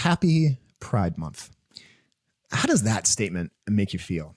Happy Pride Month. How does that statement make you feel?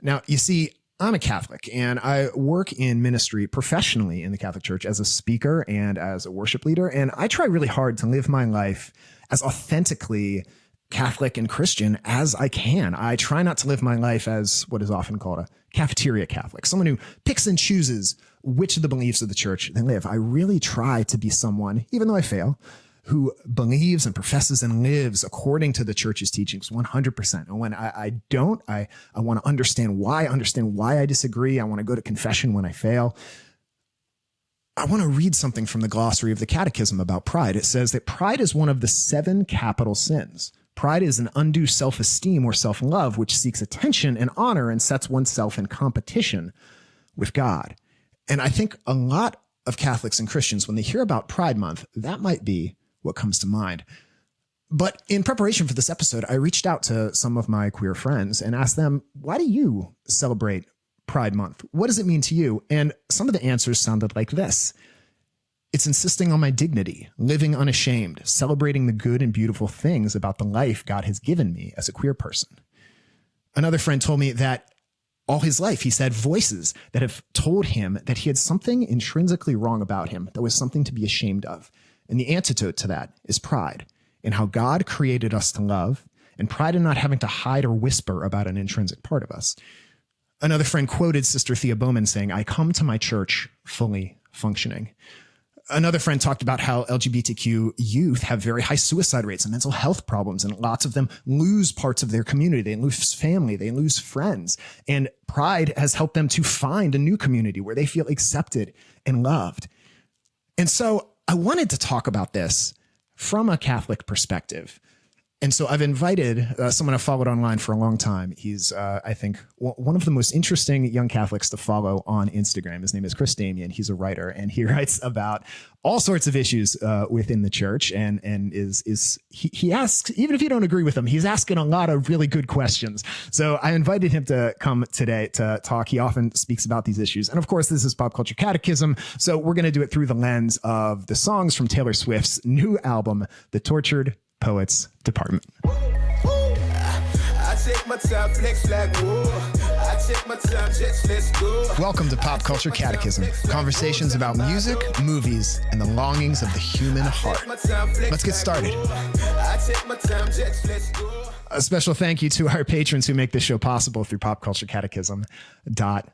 Now, you see, I'm a Catholic and I work in ministry professionally in the Catholic Church as a speaker and as a worship leader. And I try really hard to live my life as authentically Catholic and Christian as I can. I try not to live my life as what is often called a cafeteria Catholic, someone who picks and chooses which of the beliefs of the church they live. I really try to be someone, even though I fail, who believes and professes and lives according to the church's teachings 100%. And when I don't, I want to understand why I disagree. I want to go to confession when I fail. I want to read something from the glossary of the Catechism about pride. It says that pride is one of the 7 capital sins. Pride is an undue self-esteem or self-love which seeks attention and honor and sets oneself in competition with God. And I think a lot of Catholics and Christians, when they hear about Pride Month, that might be what comes to mind. But in preparation for this episode, I reached out to some of my queer friends and asked them, why do you celebrate Pride Month? What does it mean to you? And some of the answers sounded like this. It's insisting on my dignity, living unashamed, celebrating the good and beautiful things about the life God has given me as a queer person. Another friend told me that all his life, he's had voices that have told him that he had something intrinsically wrong about him that was something to be ashamed of. And the antidote to that is pride in how God created us to love, and pride in not having to hide or whisper about an intrinsic part of us. Another friend quoted Sister Thea Bowman saying, "I come to my church fully functioning." Another friend talked about how LGBTQ youth have very high suicide rates and mental health problems, and lots of them lose parts of their community. They lose family, they lose friends, and pride has helped them to find a new community where they feel accepted and loved. And so I wanted to talk about this from a Catholic perspective. And so I've invited someone I've followed online for a long time. He's, I think, one of the most interesting young Catholics to follow on Instagram. His name is Chris Damian. He's a writer, and he writes about all sorts of issues within the church. And he asks, even if you don't agree with him, he's asking a lot of really good questions. So I invited him to come today to talk. He often speaks about these issues. And of course, this is Pop Culture Catechism. So we're going to do it through the lens of the songs from Taylor Swift's new album, The Tortured Poets Department. Welcome to Pop Culture Catechism, conversations about music, movies, and the longings of the human heart. Let's get started. A special thank you to our patrons who make this show possible through popculturecatechism.com.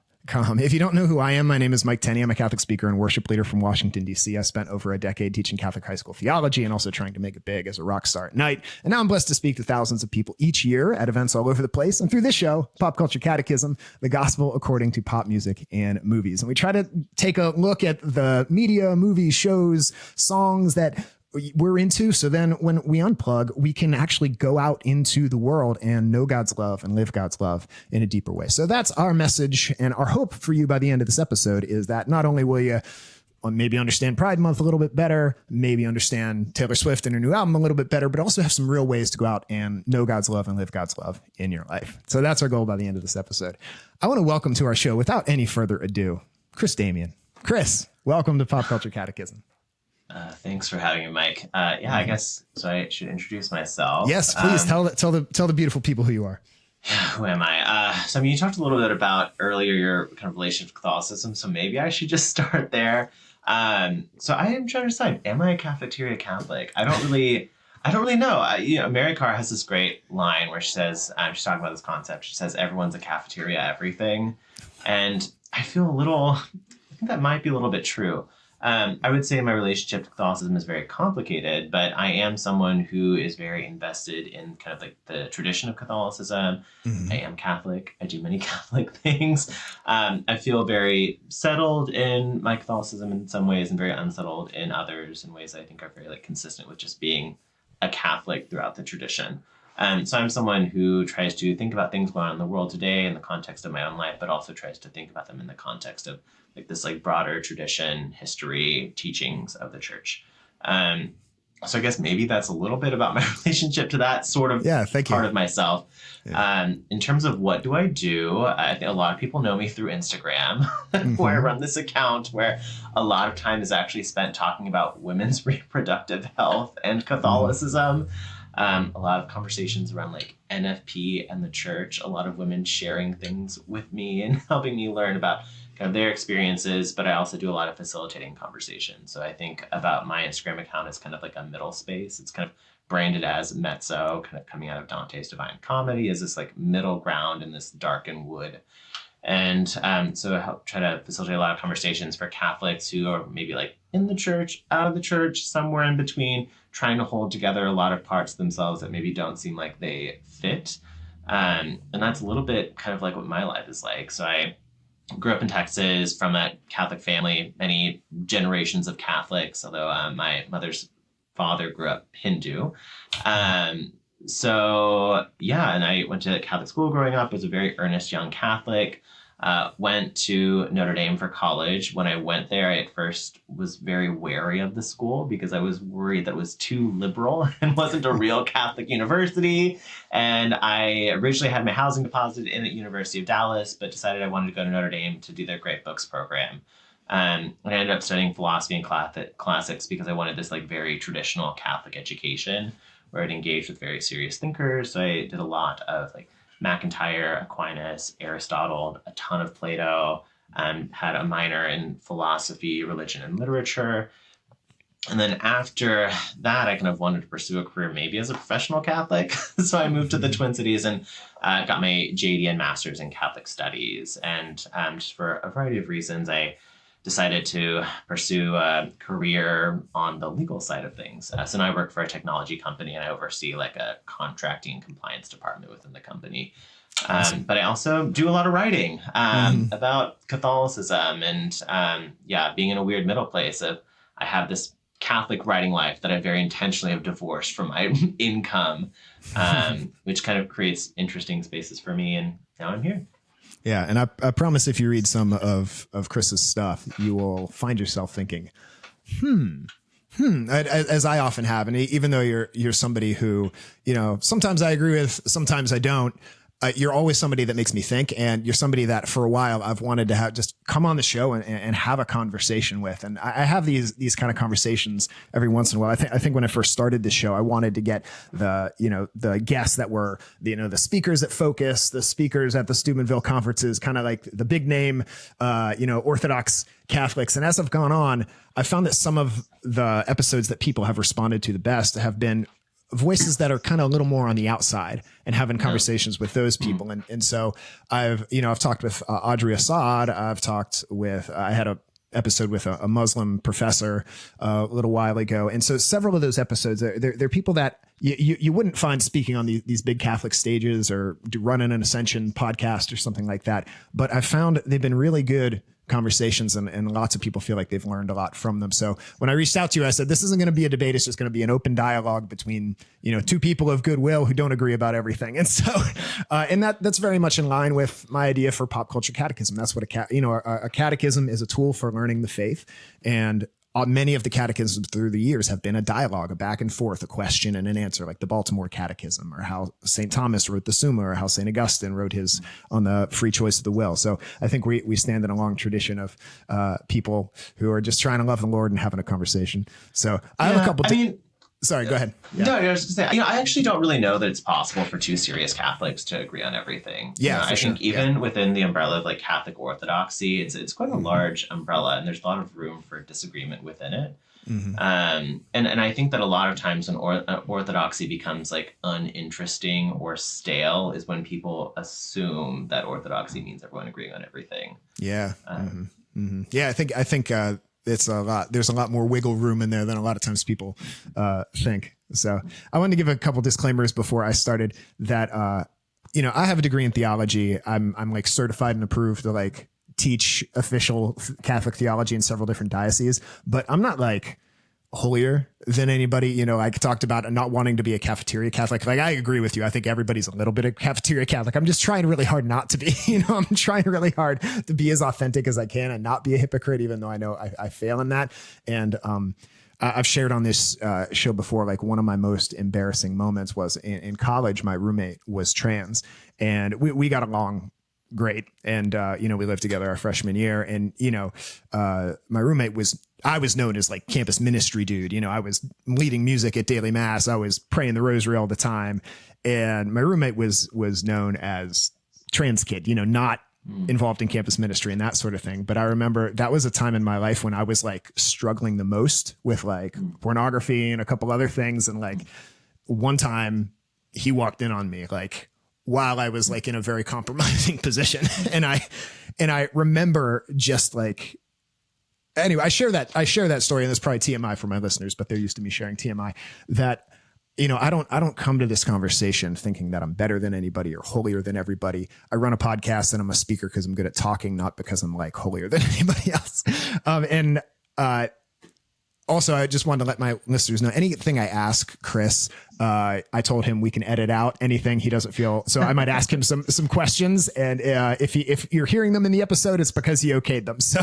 If you don't know who I am, my name is Mike Tenney. I'm a Catholic speaker and worship leader from Washington, D.C. I spent over a decade teaching Catholic high school theology and also trying to make it big as a rock star at night. And now I'm blessed to speak to thousands of people each year at events all over the place. And through this show, Pop Culture Catechism, the gospel according to pop music and movies. And we try to take a look at the media, movies, shows, songs that we're into. So then when we unplug, we can actually go out into the world and know God's love and live God's love in a deeper way. So that's our message. And our hope for you by the end of this episode is that not only will you maybe understand Pride Month a little bit better, maybe understand Taylor Swift and her new album a little bit better, but also have some real ways to go out and know God's love and live God's love in your life. So that's our goal by the end of this episode. I want to welcome to our show, without any further ado, Chris Damian. Chris, welcome to Pop Culture Catechism. Thanks for having me, Mike. I guess so. I should introduce myself. Yes, please tell the beautiful people who you are. Who am I? So you talked a little bit about earlier your kind of relationship to Catholicism. So maybe I should just start there. So I am trying to decide: am I a cafeteria Catholic? I don't really know. Mary Carr has this great line where she says, she's talking about this concept. She says, "Everyone's a cafeteria, everything," and I feel I think that might be a little bit true. I would say my relationship to Catholicism is very complicated, but I am someone who is very invested in kind of like the tradition of Catholicism. Mm-hmm. I am Catholic. I do many Catholic things. I feel very settled in my Catholicism in some ways and very unsettled in others in ways that I think are very consistent with just being a Catholic throughout the tradition. So I'm someone who tries to think about things going on in the world today in the context of my own life, but also tries to think about them in the context of this broader tradition, history, teachings of the church. So I guess maybe that's a little bit about my relationship to that sort of part of myself. Yeah. In terms of what do, I think a lot of people know me through Instagram, mm-hmm. where I run this account where a lot of time is actually spent talking about women's reproductive health and Catholicism. A lot of conversations around like NFP and the church, a lot of women sharing things with me and helping me learn about kind of their experiences, but I also do a lot of facilitating conversations. So I think about my Instagram account as kind of like a middle space. It's kind of branded as mezzo, kind of coming out of Dante's Divine Comedy, as this like middle ground in this darkened wood. And so I help try to facilitate a lot of conversations for Catholics who are maybe like in the church, out of the church, somewhere in between, trying to hold together a lot of parts of themselves that maybe don't seem like they fit. And that's a little bit kind of like what my life is like. So I grew up in Texas from a Catholic family, many generations of Catholics, although my mother's father grew up Hindu. So yeah, and I went to Catholic school growing up, was a very earnest young Catholic. Went to Notre Dame for college. When I went there, I at first was very wary of the school because I was worried that it was too liberal and wasn't a real Catholic university. And I originally had my housing deposit in at University of Dallas, but decided I wanted to go to Notre Dame to do their Great Books program. And I ended up studying philosophy and classics because I wanted this like very traditional Catholic education where I'd engaged with very serious thinkers. So I did a lot of like MacIntyre, Aquinas, Aristotle, a ton of Plato, had a minor in philosophy, religion, and literature. And then after that, I kind of wanted to pursue a career maybe as a professional Catholic. So I moved to the Twin Cities and got my JD and master's in Catholic studies. And just for a variety of reasons, I decided to pursue a career on the legal side of things. So now I work for a technology company and I oversee like a contracting and compliance department within the company. But I also do a lot of writing about Catholicism and being in a weird middle place of I have this Catholic writing life that I very intentionally have divorced from my income, which kind of creates interesting spaces for me. And now I'm here. Yeah, and I promise if you read some of Chris's stuff, you will find yourself thinking, as I often have. And even though you're somebody who, sometimes I agree with, sometimes I don't, you're always somebody that makes me think, and you're somebody that for a while I've wanted to have just come on the show and have a conversation with. And I have these kind of conversations every once in a while. I think when I first started this show, I wanted to get the guests that were, the speakers at Focus, the speakers at the Steubenville conferences, kind of like the big name, Orthodox Catholics. And as I've gone on, I found that some of the episodes that people have responded to the best have been voices that are kind of a little more on the outside and having conversations with those people. And so I've talked with Audrey Assad. I had a episode with a Muslim professor a little while ago. And so several of those episodes, they're people that you wouldn't find speaking on these big Catholic stages or running an Ascension podcast or something like that. But I found they've been really good conversations and lots of people feel like they've learned a lot from them. So when I reached out to you, I said, this isn't going to be a debate. It's just going to be an open dialogue between, two people of goodwill who don't agree about everything. And so, and that's very much in line with my idea for pop culture catechism. That's what a catechism is, a tool for learning the faith. And many of the catechisms through the years have been a dialogue, a back and forth, a question and an answer, like the Baltimore Catechism, or how St. Thomas wrote the Summa, or how St. Augustine wrote his on the free choice of the will. So I think we stand in a long tradition of people who are just trying to love the Lord and having a conversation. So I have a couple. Sorry, go ahead. Yeah. No, I was just saying, I actually don't really know that it's possible for two serious Catholics to agree on everything. Yeah, I think even within the umbrella of like Catholic Orthodoxy, it's quite a large umbrella, and there's a lot of room for disagreement within it. And I think that a lot of times when Orthodoxy becomes like uninteresting or stale is when people assume that Orthodoxy means everyone agreeing on everything. Yeah. Yeah, I think it's a lot. There's a lot more wiggle room in there than a lot of times people think. So I wanted to give a couple disclaimers before I started that, I have a degree in theology. I'm like certified and approved to like teach official Catholic theology in several different dioceses, but I'm not like holier than anybody. I talked about not wanting to be a cafeteria Catholic. Like, I agree with you. I think everybody's a little bit of cafeteria Catholic. I'm just trying really hard not to be, I'm trying really hard to be as authentic as I can and not be a hypocrite, even though I know I fail in that. And, I've shared on this show before, like one of my most embarrassing moments was in college. My roommate was trans and we got along great. And, we lived together our freshman year, and, my roommate I was known as like campus ministry dude. I was leading music at daily mass. I was praying the rosary all the time. And my roommate was known as trans kid, not involved in campus ministry and that sort of thing. But I remember that was a time in my life when I was like struggling the most with like pornography and a couple other things. And like one time he walked in on me like while I was like in a very compromising position. And I remember just like, anyway, I share that story, and this is probably TMI for my listeners, but they're used to me sharing TMI, that I don't come to this conversation thinking that I'm better than anybody or holier than everybody. I run a podcast and I'm a speaker because I'm good at talking, not because I'm like holier than anybody else. Also, I just wanted to let my listeners know anything I ask Chris, I told him we can edit out anything he doesn't feel. So I might ask him some questions, and if you're hearing them in the episode, it's because he okayed them. So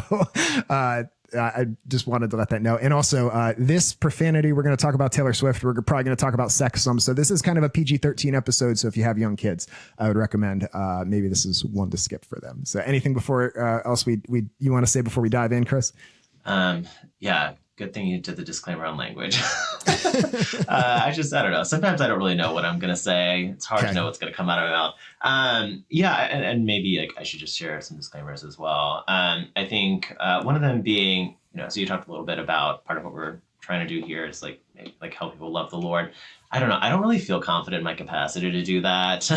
I just wanted to let that know. And also this profanity, we're going to talk about Taylor Swift. We're probably going to talk about sex some. So this is kind of a PG-13 episode. So if you have young kids, I would recommend maybe this is one to skip for them. So anything before else you want to say before we dive in, Chris? Yeah. Good thing you did the disclaimer on language. I don't know. Sometimes I don't really know what I'm going to say. It's hard to know what's going to come out of my mouth. And maybe like I should just share some disclaimers as well. I think one of them being, so you talked a little bit about part of what we're trying to do here is like help people love the Lord. I don't know. I don't really feel confident in my capacity to do that.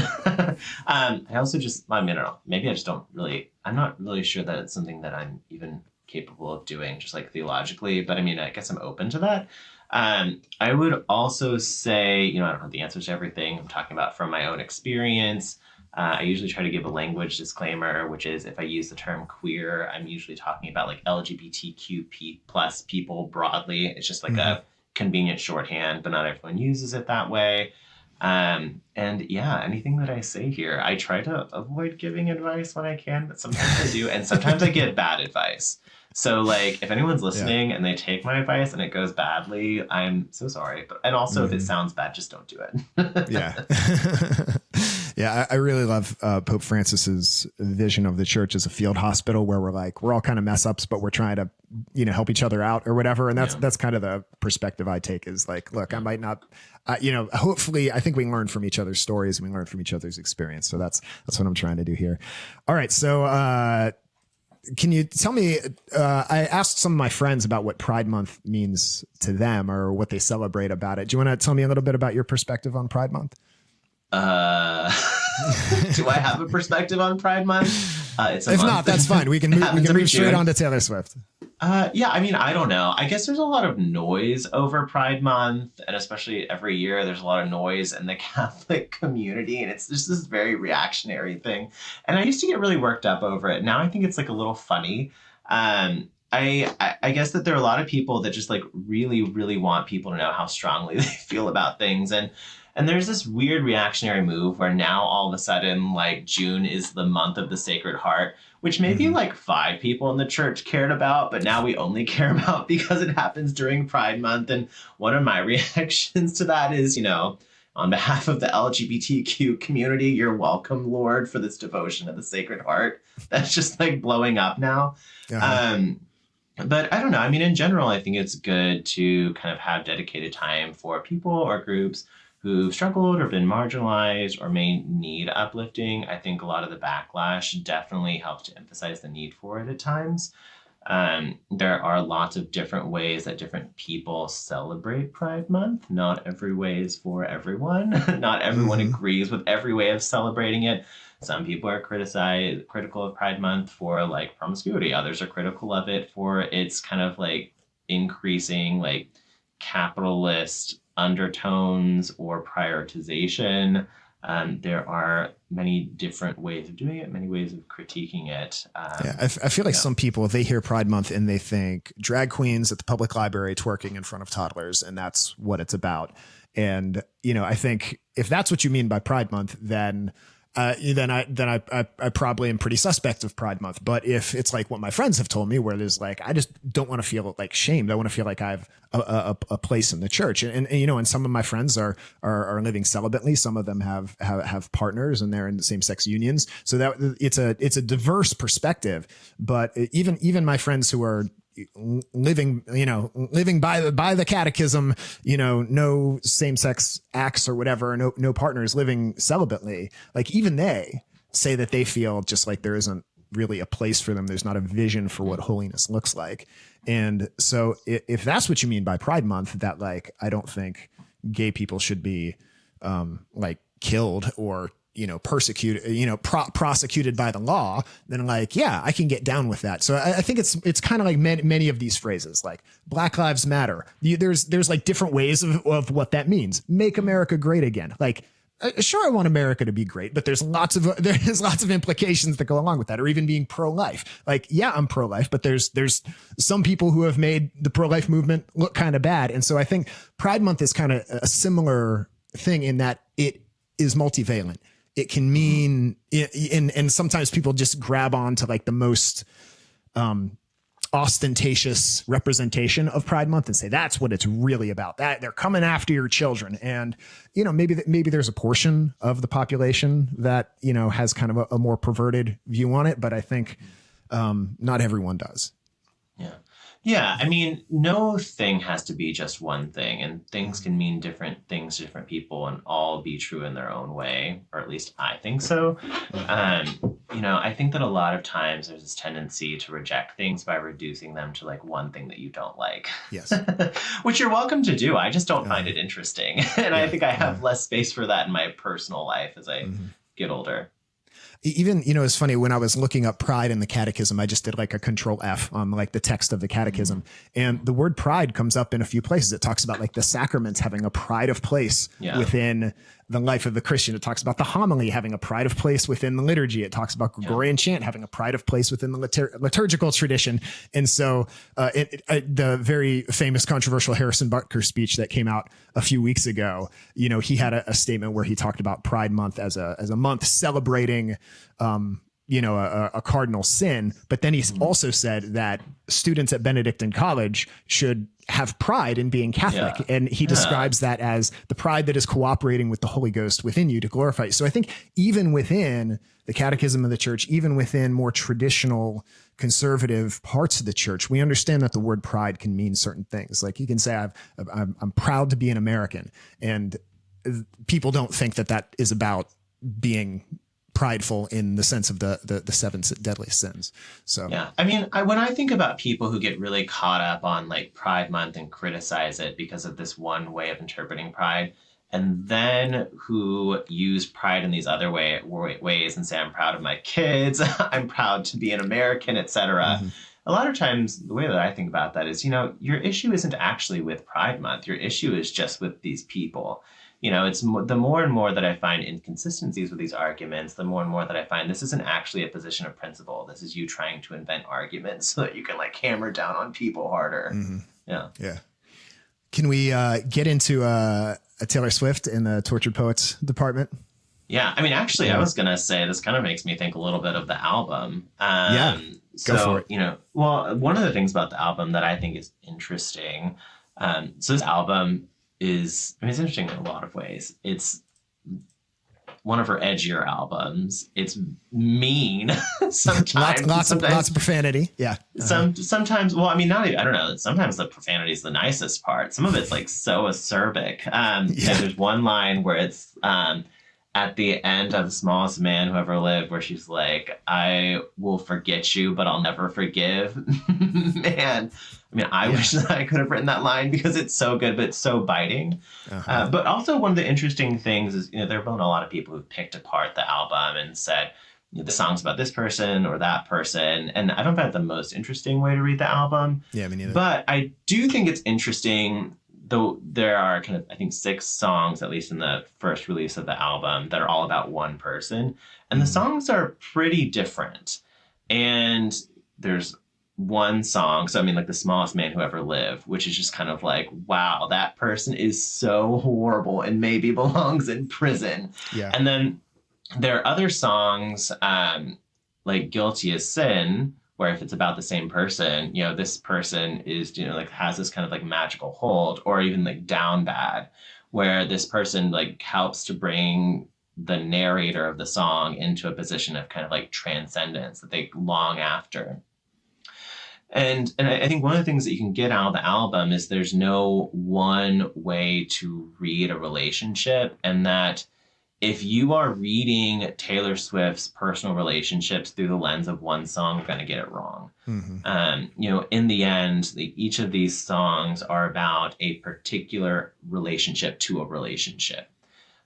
I also maybe I just I'm not really sure that it's something that I'm even capable of doing, just like theologically, but I guess I'm open to that. I would also say, I don't have the answers to everything. I'm talking about from my own experience. I usually try to give a language disclaimer, which is if I use the term queer, I'm usually talking about like LGBTQ plus people broadly. It's just like a convenient shorthand, but not everyone uses it that way. Anything that I say here, I try to avoid giving advice when I can, but sometimes I do. And sometimes I give bad advice. So like if anyone's listening and they take my advice and it goes badly, I'm so sorry. And also if it sounds bad, just don't do it. Yeah. Yeah. I really love Pope Francis's vision of the church as a field hospital where we're all kind of mess ups, but we're trying to, help each other out or whatever. And that's kind of the perspective I take is like, look, I might not, hopefully I think we learn from each other's stories and we learn from each other's experience. So that's what I'm trying to do here. All right. So, can you tell me, I asked some of my friends about what Pride Month means to them or what they celebrate about it. Do you want to tell me a little bit about your perspective on Pride Month? Do I have a perspective on Pride Month? If not, that's fine. We can move straight on to Taylor Swift. I don't know. I guess there's a lot of noise over Pride Month, and especially every year there's a lot of noise in the Catholic community, and it's just this very reactionary thing. And I used to get really worked up over it. Now I think it's like a little funny. I guess that there are a lot of people that just like really, really want people to know how strongly they feel about things. And there's this weird reactionary move where now all of a sudden, like June is the month of the Sacred Heart, which maybe like 5 people in the church cared about, but now we only care about because it happens during Pride Month. And one of my reactions to that is, on behalf of the LGBTQ community, you're welcome, Lord, for this devotion of the Sacred Heart. That's just like blowing up now. But I don't know. In general, I think it's good to kind of have dedicated time for people or groups who've struggled or been marginalized or may need uplifting. I think a lot of the backlash definitely helps to emphasize the need for it at times. There are lots of different ways that different people celebrate Pride Month. Not every way is for everyone. Not everyone agrees with every way of celebrating it. Some people are critical of Pride Month for like promiscuity. Others are critical of it for its kind of like increasing like capitalist undertones or prioritization. There are many different ways of doing it, many ways of critiquing it. I feel like some people, they hear Pride Month and they think drag queens at the public library twerking in front of toddlers, and that's what it's about. And, I think if that's what you mean by Pride Month, then then I probably am pretty suspect of Pride Month. But if it's like what my friends have told me, where there's like, I just don't want to feel like shamed. I want to feel like I have a place in the church. And you know, and some of my friends are living celibately. Some of them have partners and they're in the same sex unions. So that it's a diverse perspective. But even my friends who are living by the catechism, no same-sex acts or whatever, no partners, living celibately, like even they say that they feel just like there isn't really a place for them. There's not a vision for what holiness looks like. And so if that's what you mean by Pride Month, that like, I don't think gay people should be like killed or persecuted, prosecuted by the law, then like, yeah, I can get down with that. So I think it's kind of like many of these phrases, like Black Lives Matter. There's like different ways of what that means. Make America great again. Like, sure, I want America to be great, but there's lots of implications that go along with that, or even being pro-life. Like, yeah, I'm pro-life, but there's some people who have made the pro-life movement look kind of bad. And so I think Pride Month is kind of a similar thing in that it is multivalent. It can mean, and sometimes people just grab on to like the most ostentatious representation of Pride Month and say that's what it's really about. That they're coming after your children, and maybe there's a portion of the population that has kind of a more perverted view on it, but I think not everyone does. Yeah, I mean, no thing has to be just one thing, and things can mean different things to different people and all be true in their own way, or at least I think so. I think that a lot of times there's this tendency to reject things by reducing them to like one thing that you don't like. Yes. Which you're welcome to do. I just don't find it interesting. And I think I have less space for that in my personal life as I get older. Even, it's funny, when I was looking up pride in the catechism, I just did like a control F on like the text of the catechism. And the word pride comes up in a few places. It talks about like the sacraments having a pride of place within the life of the Christian. It talks about the homily having a pride of place within the liturgy. It talks about Gregorian chant having a pride of place within the liturgical tradition. And so the very famous controversial Harrison Butker speech that came out a few weeks ago, he had a statement where he talked about Pride Month as a month celebrating a cardinal sin. But then he also said that students at Benedictine College should have pride in being Catholic. And he describes that as the pride that is cooperating with the Holy Ghost within you to glorify you. So I think even within the catechism of the church, even within more traditional conservative parts of the church, we understand that the word pride can mean certain things. Like you can say, I'm proud to be an American. And people don't think that is about being prideful in the sense of the seven deadliest sins. So yeah, I mean, when I think about people who get really caught up on like Pride Month and criticize it because of this one way of interpreting pride, and then who use pride in these other ways and say, I'm proud of my kids, I'm proud to be an American, etc. A lot of times the way that I think about that is, your issue isn't actually with Pride Month. Your issue is just with these people. It's the more and more that I find inconsistencies with these arguments, the more and more that I find this isn't actually a position of principle. This is you trying to invent arguments so that you can like hammer down on people harder. Yeah. Can we get into a Taylor Swift in the Tortured Poets department? Yeah. I mean, actually, I was going to say this kind of makes me think a little bit of the album. Go for it. One of the things about the album that I think is interesting. So this album it's interesting in a lot of ways. It's one of her edgier albums. It's mean sometimes. Lots of profanity. Yeah. Sometimes, well, I mean, not even, I don't know. Sometimes the profanity is the nicest part. Some of it's like so acerbic. There's one line where it's at the end of The Smallest Man Who Ever Lived, where she's like, I will forget you, but I'll never forgive. Man, I mean, I wish that I could have written that line because it's so good, but it's so biting. But also one of the interesting things is, there have been a lot of people who've picked apart the album and said, the song's about this person or that person. And I don't find that the most interesting way to read the album. Yeah, me neither. But I do think it's interesting, though there are kind of, I think, 6 songs, at least in the first release of the album, that are all about one person. And the songs are pretty different. And there's one song, so I mean, like The Smallest Man Who Ever Lived, which is just kind of like, wow, that person is so horrible and maybe belongs in prison. Yeah. And then there are other songs, like Guilty as Sin, where if it's about the same person, this person is, like has this kind of like magical hold, or even like Down Bad, where this person like helps to bring the narrator of the song into a position of kind of like transcendence that they long after. And I think one of the things that you can get out of the album is there's no one way to read a relationship, and that if you are reading Taylor Swift's personal relationships through the lens of one song, you're going to get it wrong. In the end, each of these songs are about a particular relationship to a relationship.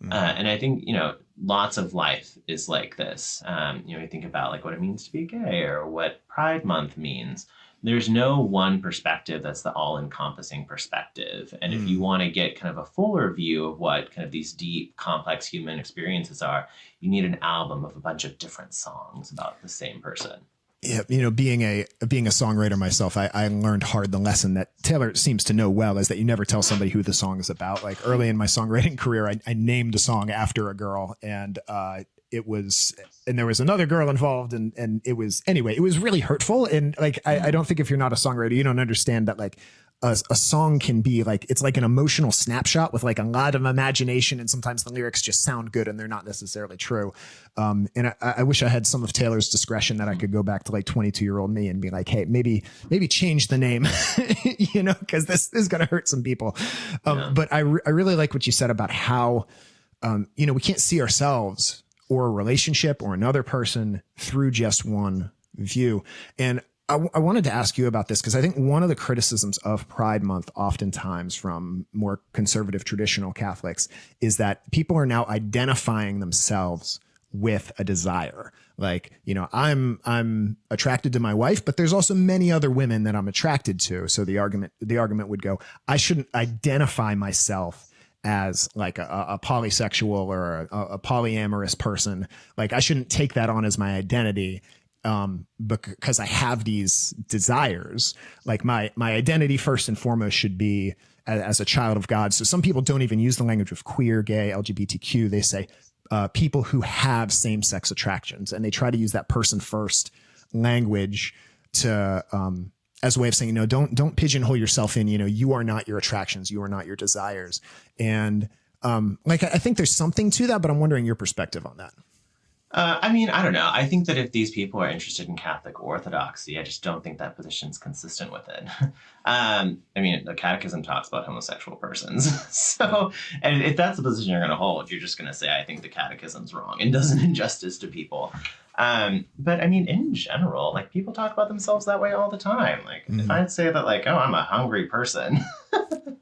And I think, lots of life is like this. You think about like what it means to be gay or what Pride Month means. There's no one perspective that's the all-encompassing perspective. And if you want to get kind of a fuller view of what kind of these deep, complex human experiences are, you need an album of a bunch of different songs about the same person. Yeah, being a songwriter myself, I learned hard the lesson that Taylor seems to know well, is that you never tell somebody who the song is about. Like early in my songwriting career, I named a song after a girl, and there was another girl involved, and it was really hurtful. And like, I don't think if you're not a songwriter, you don't understand that like a song can be like, it's like an emotional snapshot with like a lot of imagination. And sometimes the lyrics just sound good and they're not necessarily true. And I wish I had some of Taylor's discretion, that I could go back to like 22-year-old me and be like, hey, maybe change the name, cause this is going to hurt some people. But I really like what you said about how, we can't see ourselves or a relationship or another person through just one view. And I wanted to ask you about this, because I think one of the criticisms of Pride Month, oftentimes from more conservative traditional Catholics, is that people are now identifying themselves with a desire. Like, I'm attracted to my wife, but there's also many other women that I'm attracted to. So the argument would go, I shouldn't identify myself as like a polysexual or a polyamorous person. Like, I shouldn't take that on as my identity, because I have these desires. Like my identity first and foremost should be as a child of God. So some people don't even use the language of queer, gay, LGBTQ. They say people who have same-sex attractions, and they try to use that person first language to as a way of saying, don't pigeonhole yourself in, you are not your attractions, you are not your desires. And I think there's something to that, but I'm wondering your perspective on that. I don't know. I think that if these people are interested in Catholic orthodoxy, I just don't think that position's consistent with it. The Catechism talks about homosexual persons. So, and if that's the position you're going to hold, you're just going to say, I think the Catechism's wrong and does an injustice to people. But in general, like, people talk about themselves that way all the time. Like, if I'd say that, like, oh, I'm a hungry person,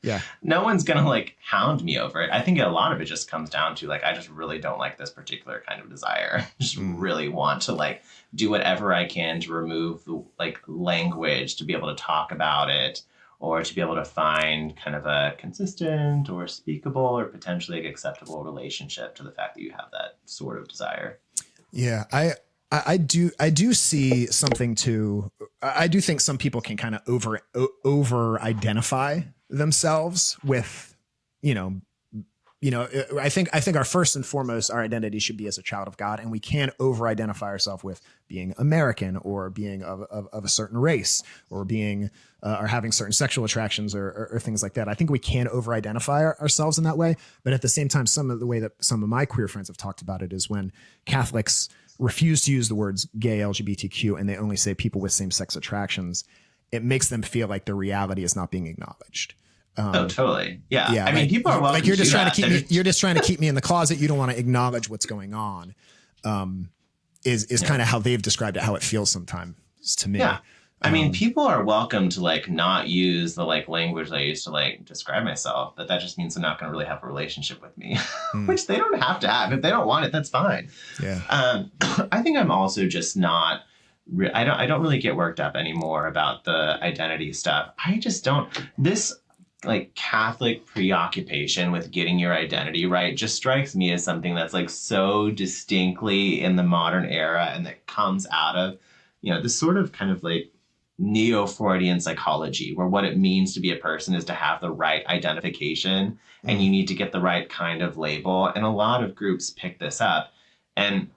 yeah, no one's going to like hound me over it. I think a lot of it just comes down to like, I just really don't like this particular kind of desire. I just really want to like do whatever I can to remove the like language to be able to talk about it, or to be able to find kind of a consistent or speakable or potentially acceptable relationship to the fact that you have that sort of desire. Yeah, I do see something to. I do think some people can kind of over identify themselves with, I think our first and foremost, our identity should be as a child of God, and we can't over identify ourselves with being American or being of a certain race or being or having certain sexual attractions or things like that. I think we can over identify ourselves in that way, but at the same time, some of the way that some of my queer friends have talked about it is when Catholics refuse to use the words gay, LGBTQ, and they only say people with same-sex attractions, it makes them feel like their reality is not being acknowledged. Oh, totally. Yeah. Yeah. People are welcome. Like, you're just to trying to keep me. You're just trying to keep me in the closet. You don't want to acknowledge what's going on. Is kind of how they've described it. How it feels sometimes to me. Yeah. People are welcome to like not use the like language I use to like describe myself, but that just means they're not going to really have a relationship with me, which they don't have to have. If they don't want it, that's fine. Yeah. I think I'm also just not. I don't really get worked up anymore about the identity stuff. I just don't. This like Catholic preoccupation with getting your identity right just strikes me as something that's like so distinctly in the modern era, and that comes out of, this sort of kind of like neo-Freudian psychology, where what it means to be a person is to have the right identification and you need to get the right kind of label. And a lot of groups pick this up. And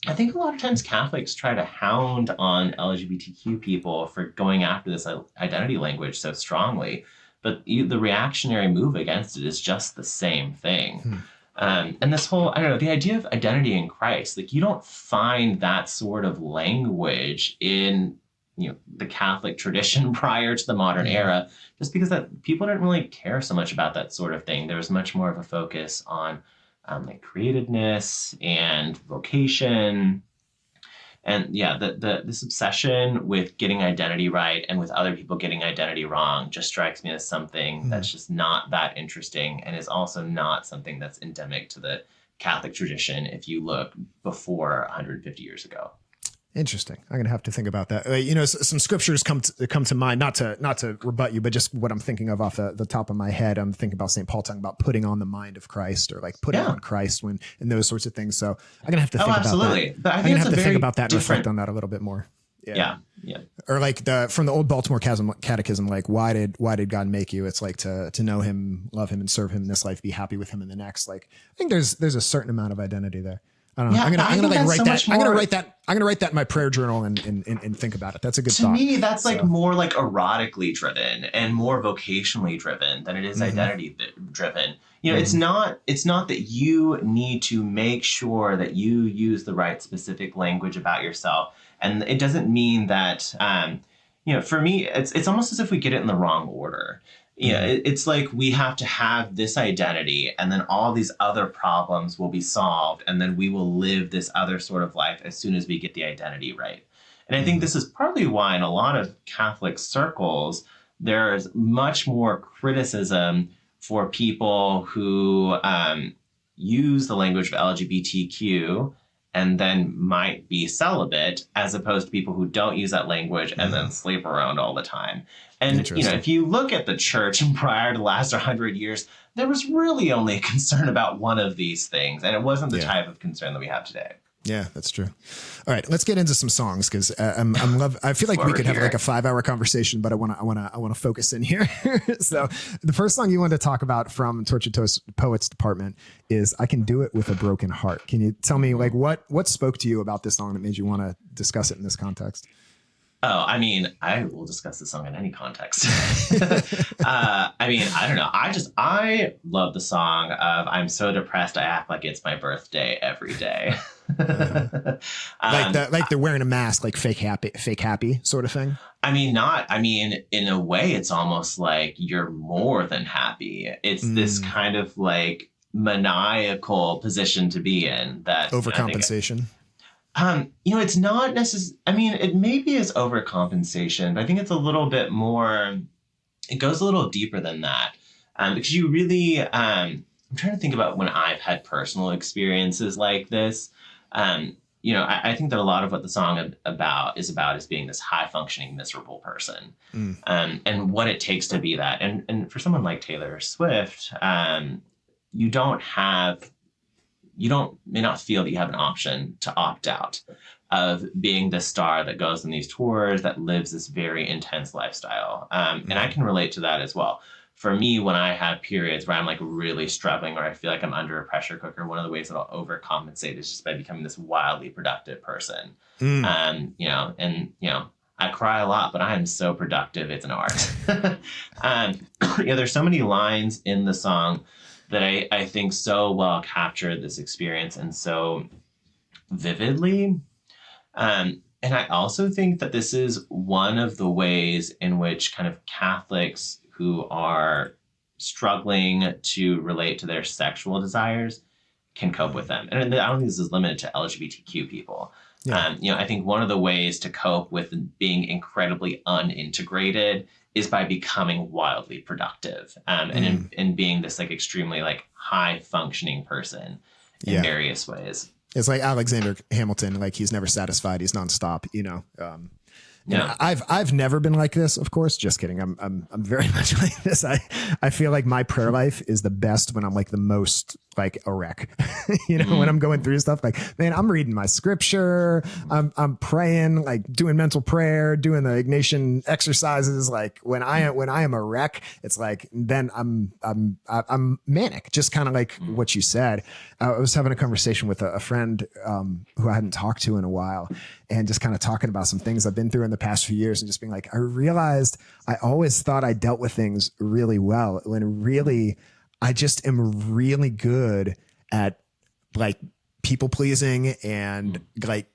I think a lot of times Catholics try to hound on LGBTQ people for going after this identity language so strongly, but the reactionary move against it is just the same thing. And this whole, I don't know, the idea of identity in Christ, like you don't find that sort of language in, the Catholic tradition prior to the modern era, just because that people didn't really care so much about that sort of thing. There was much more of a focus on like createdness and vocation. And this obsession with getting identity right and with other people getting identity wrong just strikes me as something that's just not that interesting, and is also not something that's endemic to the Catholic tradition if you look before 150 years ago. Interesting. I'm going to have to think about that. Some scriptures come to mind, not to rebut you, but just what I'm thinking of off the top of my head. I'm thinking about St. Paul talking about putting on the mind of Christ, or like putting on Christ and those sorts of things. So I'm going to have to think about that. But I think I'm going to have to think about that and reflect on that a little bit more. Yeah. Or like from the old Baltimore Catechism, like why did God make you? It's like to know him, love him, and serve him in this life, be happy with him in the next. Like I think there's a certain amount of identity there. I don't know. I'm gonna write that. I'm gonna write that in my prayer journal and think about it. That's a good thought. To me, that's like more like erotically driven and more vocationally driven than it is identity driven. It's not that you need to make sure that you use the right specific language about yourself, and it doesn't mean that. For me, it's almost as if we get it in the wrong order. It's like we have to have this identity, and then all these other problems will be solved, and then we will live this other sort of life as soon as we get the identity right. And I think this is partly why in a lot of Catholic circles, there's much more criticism for people who use the language of LGBTQ and then might be celibate, as opposed to people who don't use that language and then sleep around all the time. And, if you look at the church prior to the last 100 years, there was really only a concern about one of these things. And it wasn't the type of concern that we have today. Yeah, that's true. All right, let's get into some songs, because I feel like we could have like a 5-hour conversation, but I want to focus in here. So the first song you wanted to talk about from Tortured Poets Department is "I Can Do It With a Broken Heart." Can you tell me like what spoke to you about this song that made you want to discuss it in this context? Oh, I mean, I will discuss this song in any context. I don't know. I love the song of "I'm so depressed I act like it's my birthday every day." Like they're wearing a mask, like fake happy sort of thing. In a way, it's almost like you're more than happy. It's this kind of like maniacal position to be in, that overcompensation. It's not necessarily, it maybe is overcompensation, but I think it's a little bit more, it goes a little deeper than that. Because you really, I'm trying to think about when I've had personal experiences like this. I think that a lot of what the song is being this high functioning, miserable person, and what it takes to be that. And for someone like Taylor Swift, you may not feel that you have an option to opt out of being the star that goes on these tours, that lives this very intense lifestyle. And I can relate to that as well. For me, when I have periods where I'm like really struggling, or I feel like I'm under a pressure cooker, one of the ways that I'll overcompensate is just by becoming this wildly productive person. I cry a lot, but I am so productive. It's an art. There's so many lines in the song that I think so well capture this experience and so vividly. And I also think that this is one of the ways in which kind of Catholics who are struggling to relate to their sexual desires can cope with them. And I don't think this is limited to LGBTQ people. Yeah. I think one of the ways to cope with being incredibly unintegrated is by becoming wildly productive, and being this like extremely like high functioning person in various ways. It's like Alexander Hamilton, like he's never satisfied. He's nonstop, I've never been like this, of course. Just kidding. I'm very much like this. I feel like my prayer life is the best when I'm like the most like a wreck. When I'm going through stuff, like, man, I'm reading my scripture, I'm praying, like doing mental prayer, doing the Ignatian exercises. Like when I am a wreck, it's like, then I'm manic, just kind of like what you said. I was having a conversation with a friend who I hadn't talked to in a while, and just kind of talking about some things I've been through in the past few years, and just being like, I realized I always thought I dealt with things really well, when really I just am really good at like people pleasing, and like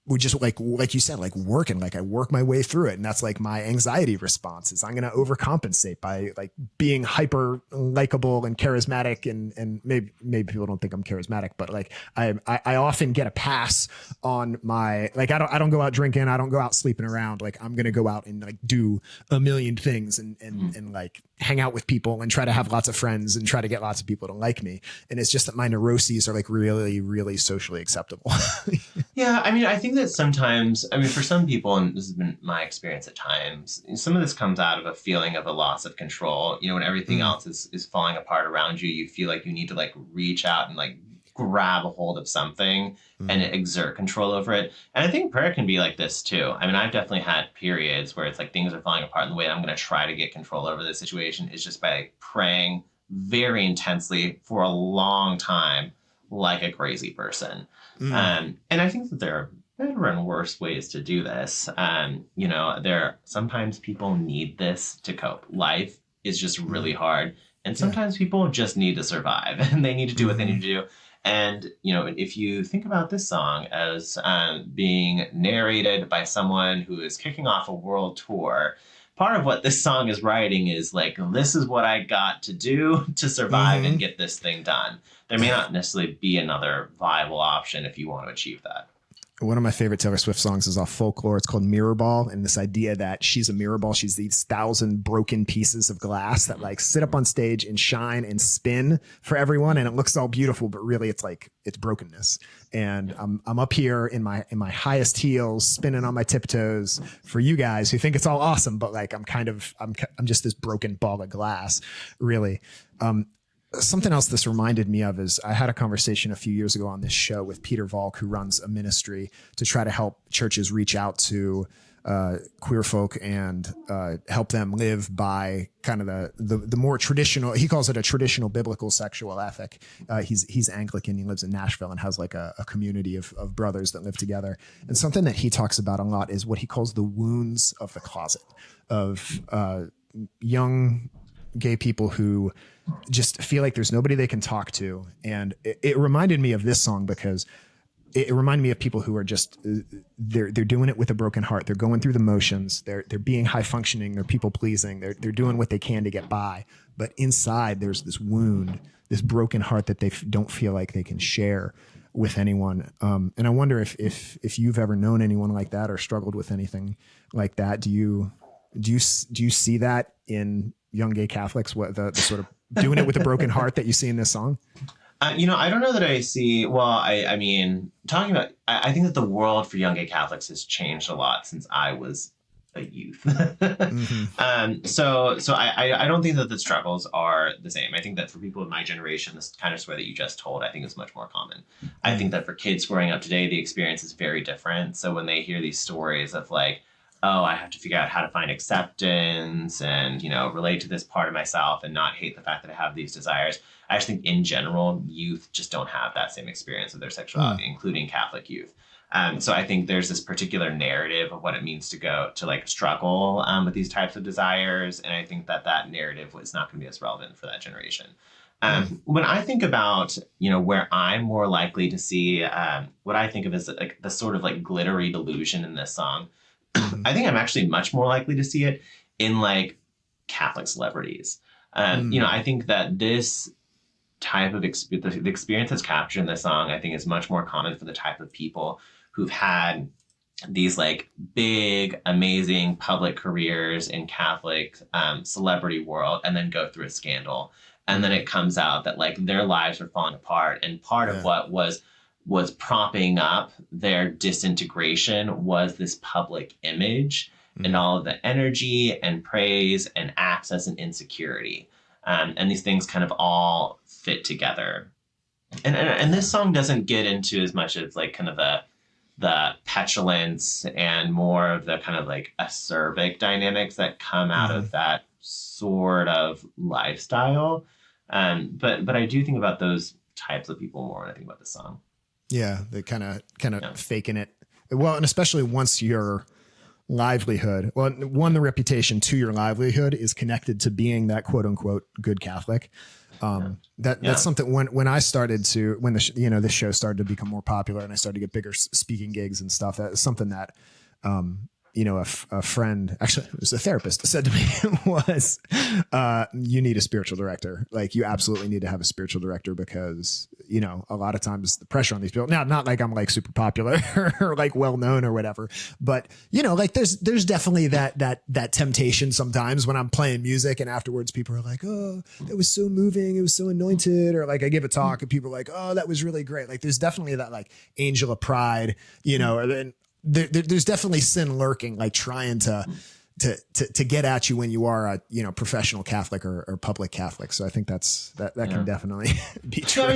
we just like you said, like working, like I work my way through it. And that's like my anxiety response is I'm going to overcompensate by like being hyper likable and charismatic. And maybe people don't think I'm charismatic, but like I often get a pass on my, like, I don't go out drinking. I don't go out sleeping around. Like I'm going to go out and like do a million things and like hang out with people and try to have lots of friends and try to get lots of people to like me. And it's just that my neuroses are like really, really socially acceptable. Yeah, I mean, I think that sometimes, I mean, for some people, and this has been my experience at times, some of this comes out of a feeling of a loss of control. When everything else is falling apart around you, you feel like you need to like reach out and like grab a hold of something and exert control over it. And I think prayer can be like this too. I mean, I've definitely had periods where it's like things are falling apart, and the way I'm going to try to get control over the situation is just by praying very intensely for a long time, like a crazy person. And I think that there are better and worse ways to do this. Sometimes people need this to cope. Life is just really hard. And sometimes people just need to survive, and they need to do what they need to do. And, if you think about this song as being narrated by someone who is kicking off a world tour, part of what this song is writing is like, this is what I got to do to survive and get this thing done. There may not necessarily be another viable option if you want to achieve that. One of my favorite Taylor Swift songs is off Folklore. It's called Mirror Ball. And this idea that she's a mirror ball, she's these 1,000 broken pieces of glass that like sit up on stage and shine and spin for everyone. And it looks all beautiful, but really it's like, it's brokenness. And I'm up here in my highest heels, spinning on my tiptoes for you guys who think it's all awesome. But like, I'm just this broken ball of glass, really. Something else this reminded me of is I had a conversation a few years ago on this show with Peter Valk, who runs a ministry to try to help churches reach out to queer folk and help them live by kind of the more traditional, he calls it a traditional biblical sexual ethic. He's Anglican. He lives in Nashville and has like a community of brothers that live together. And something that he talks about a lot is what he calls the wounds of the closet of young gay people who just feel like there's nobody they can talk to. And it reminded me of this song because it reminded me of people who are just, they're doing it with a broken heart. They're going through the motions. They're being high functioning. They're people pleasing. They're doing what they can to get by. But inside there's this wound, this broken heart that they don't feel like they can share with anyone. And I wonder if you've ever known anyone like that or struggled with anything like that. Do you see that in young gay Catholics, what the sort of doing it with a broken heart that you see in this song? I don't know that I see, well, I mean, talking about, I think that the world for young gay Catholics has changed a lot since I was a youth. So I don't think that the struggles are the same. I think that for people in my generation, this kind of story that you just told, I think is much more common. I think that for kids growing up today, the experience is very different. So when they hear these stories of like, oh, I have to figure out how to find acceptance and, relate to this part of myself and not hate the fact that I have these desires. I just think in general, youth just don't have that same experience of their sexuality, including Catholic youth. So I think there's this particular narrative of what it means to go to like struggle with these types of desires. And I think that narrative was not going to be as relevant for that generation. When I think about, where I'm more likely to see what I think of as like the sort of like glittery delusion in this song, I think I'm actually much more likely to see it in like Catholic celebrities. I think that this type of the experience that's captured in this song, I think is much more common for the type of people who've had these like big, amazing public careers in Catholic celebrity world and then go through a scandal. And then it comes out that like their lives are falling apart. And part of what was propping up their disintegration was this public image and all of the energy and praise and access and insecurity. And these things kind of all fit together. And this song doesn't get into as much as like kind of the petulance and more of the kind of like acerbic dynamics that come out of that sort of lifestyle. But I do think about those types of people more when I think about the song. Yeah, they kind of faking it. Well, and especially once your livelihood, well, one, the reputation, to your livelihood is connected to being that quote unquote good Catholic. That's something when I started to, when this show started to become more popular and I started to get bigger speaking gigs and stuff, that is something that, a friend, actually it was a therapist, said to me was, you need a spiritual director. Like you absolutely need to have a spiritual director because, a lot of times the pressure on these people now, not like I'm like super popular or like well-known or whatever, but like there's definitely that temptation sometimes when I'm playing music and afterwards people are like, oh, that was so moving. It was so anointed. Or like I give a talk and people are like, oh, that was really great. Like there's definitely that like angel of pride, or then there's definitely sin lurking, like trying to get at you when you are a professional Catholic or public Catholic. So I think that can definitely be true. No, I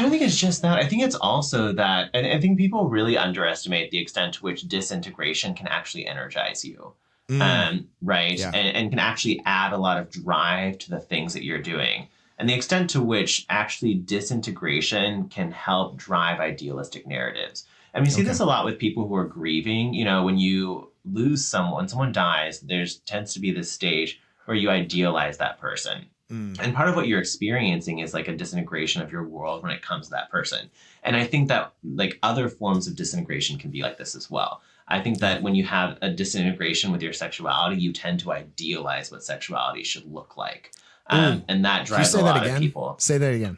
don't think it's just that. I think it's also that, and I think people really underestimate the extent to which disintegration can actually energize you, right? Yeah. And can actually add a lot of drive to the things that you're doing. And the extent to which actually disintegration can help drive idealistic narratives. And we see this a lot with people who are grieving. When you lose someone dies, tends to be this stage where you idealize that person. And part of what you're experiencing is like a disintegration of your world when it comes to that person. And I think that like other forms of disintegration can be like this as well. I think that when you have a disintegration with your sexuality, you tend to idealize what sexuality should look like. And that drives a lot of people. Say that again.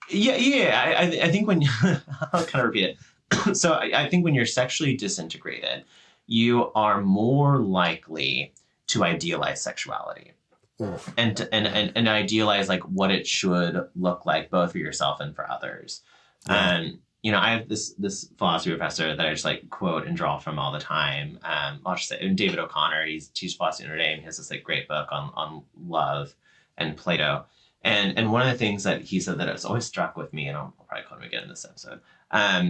Yeah. I think when I'll kind of repeat it. So I think when you're sexually disintegrated, you are more likely to idealize sexuality and idealize like what it should look like both for yourself and for others. I have this philosophy professor that I just like quote and draw from all the time. I'll just say David O'Connor. He teaches philosophy at Notre Dame. He has this like great book on love and Plato. And one of the things that he said that has always struck with me, and I'll probably quote him again in this episode,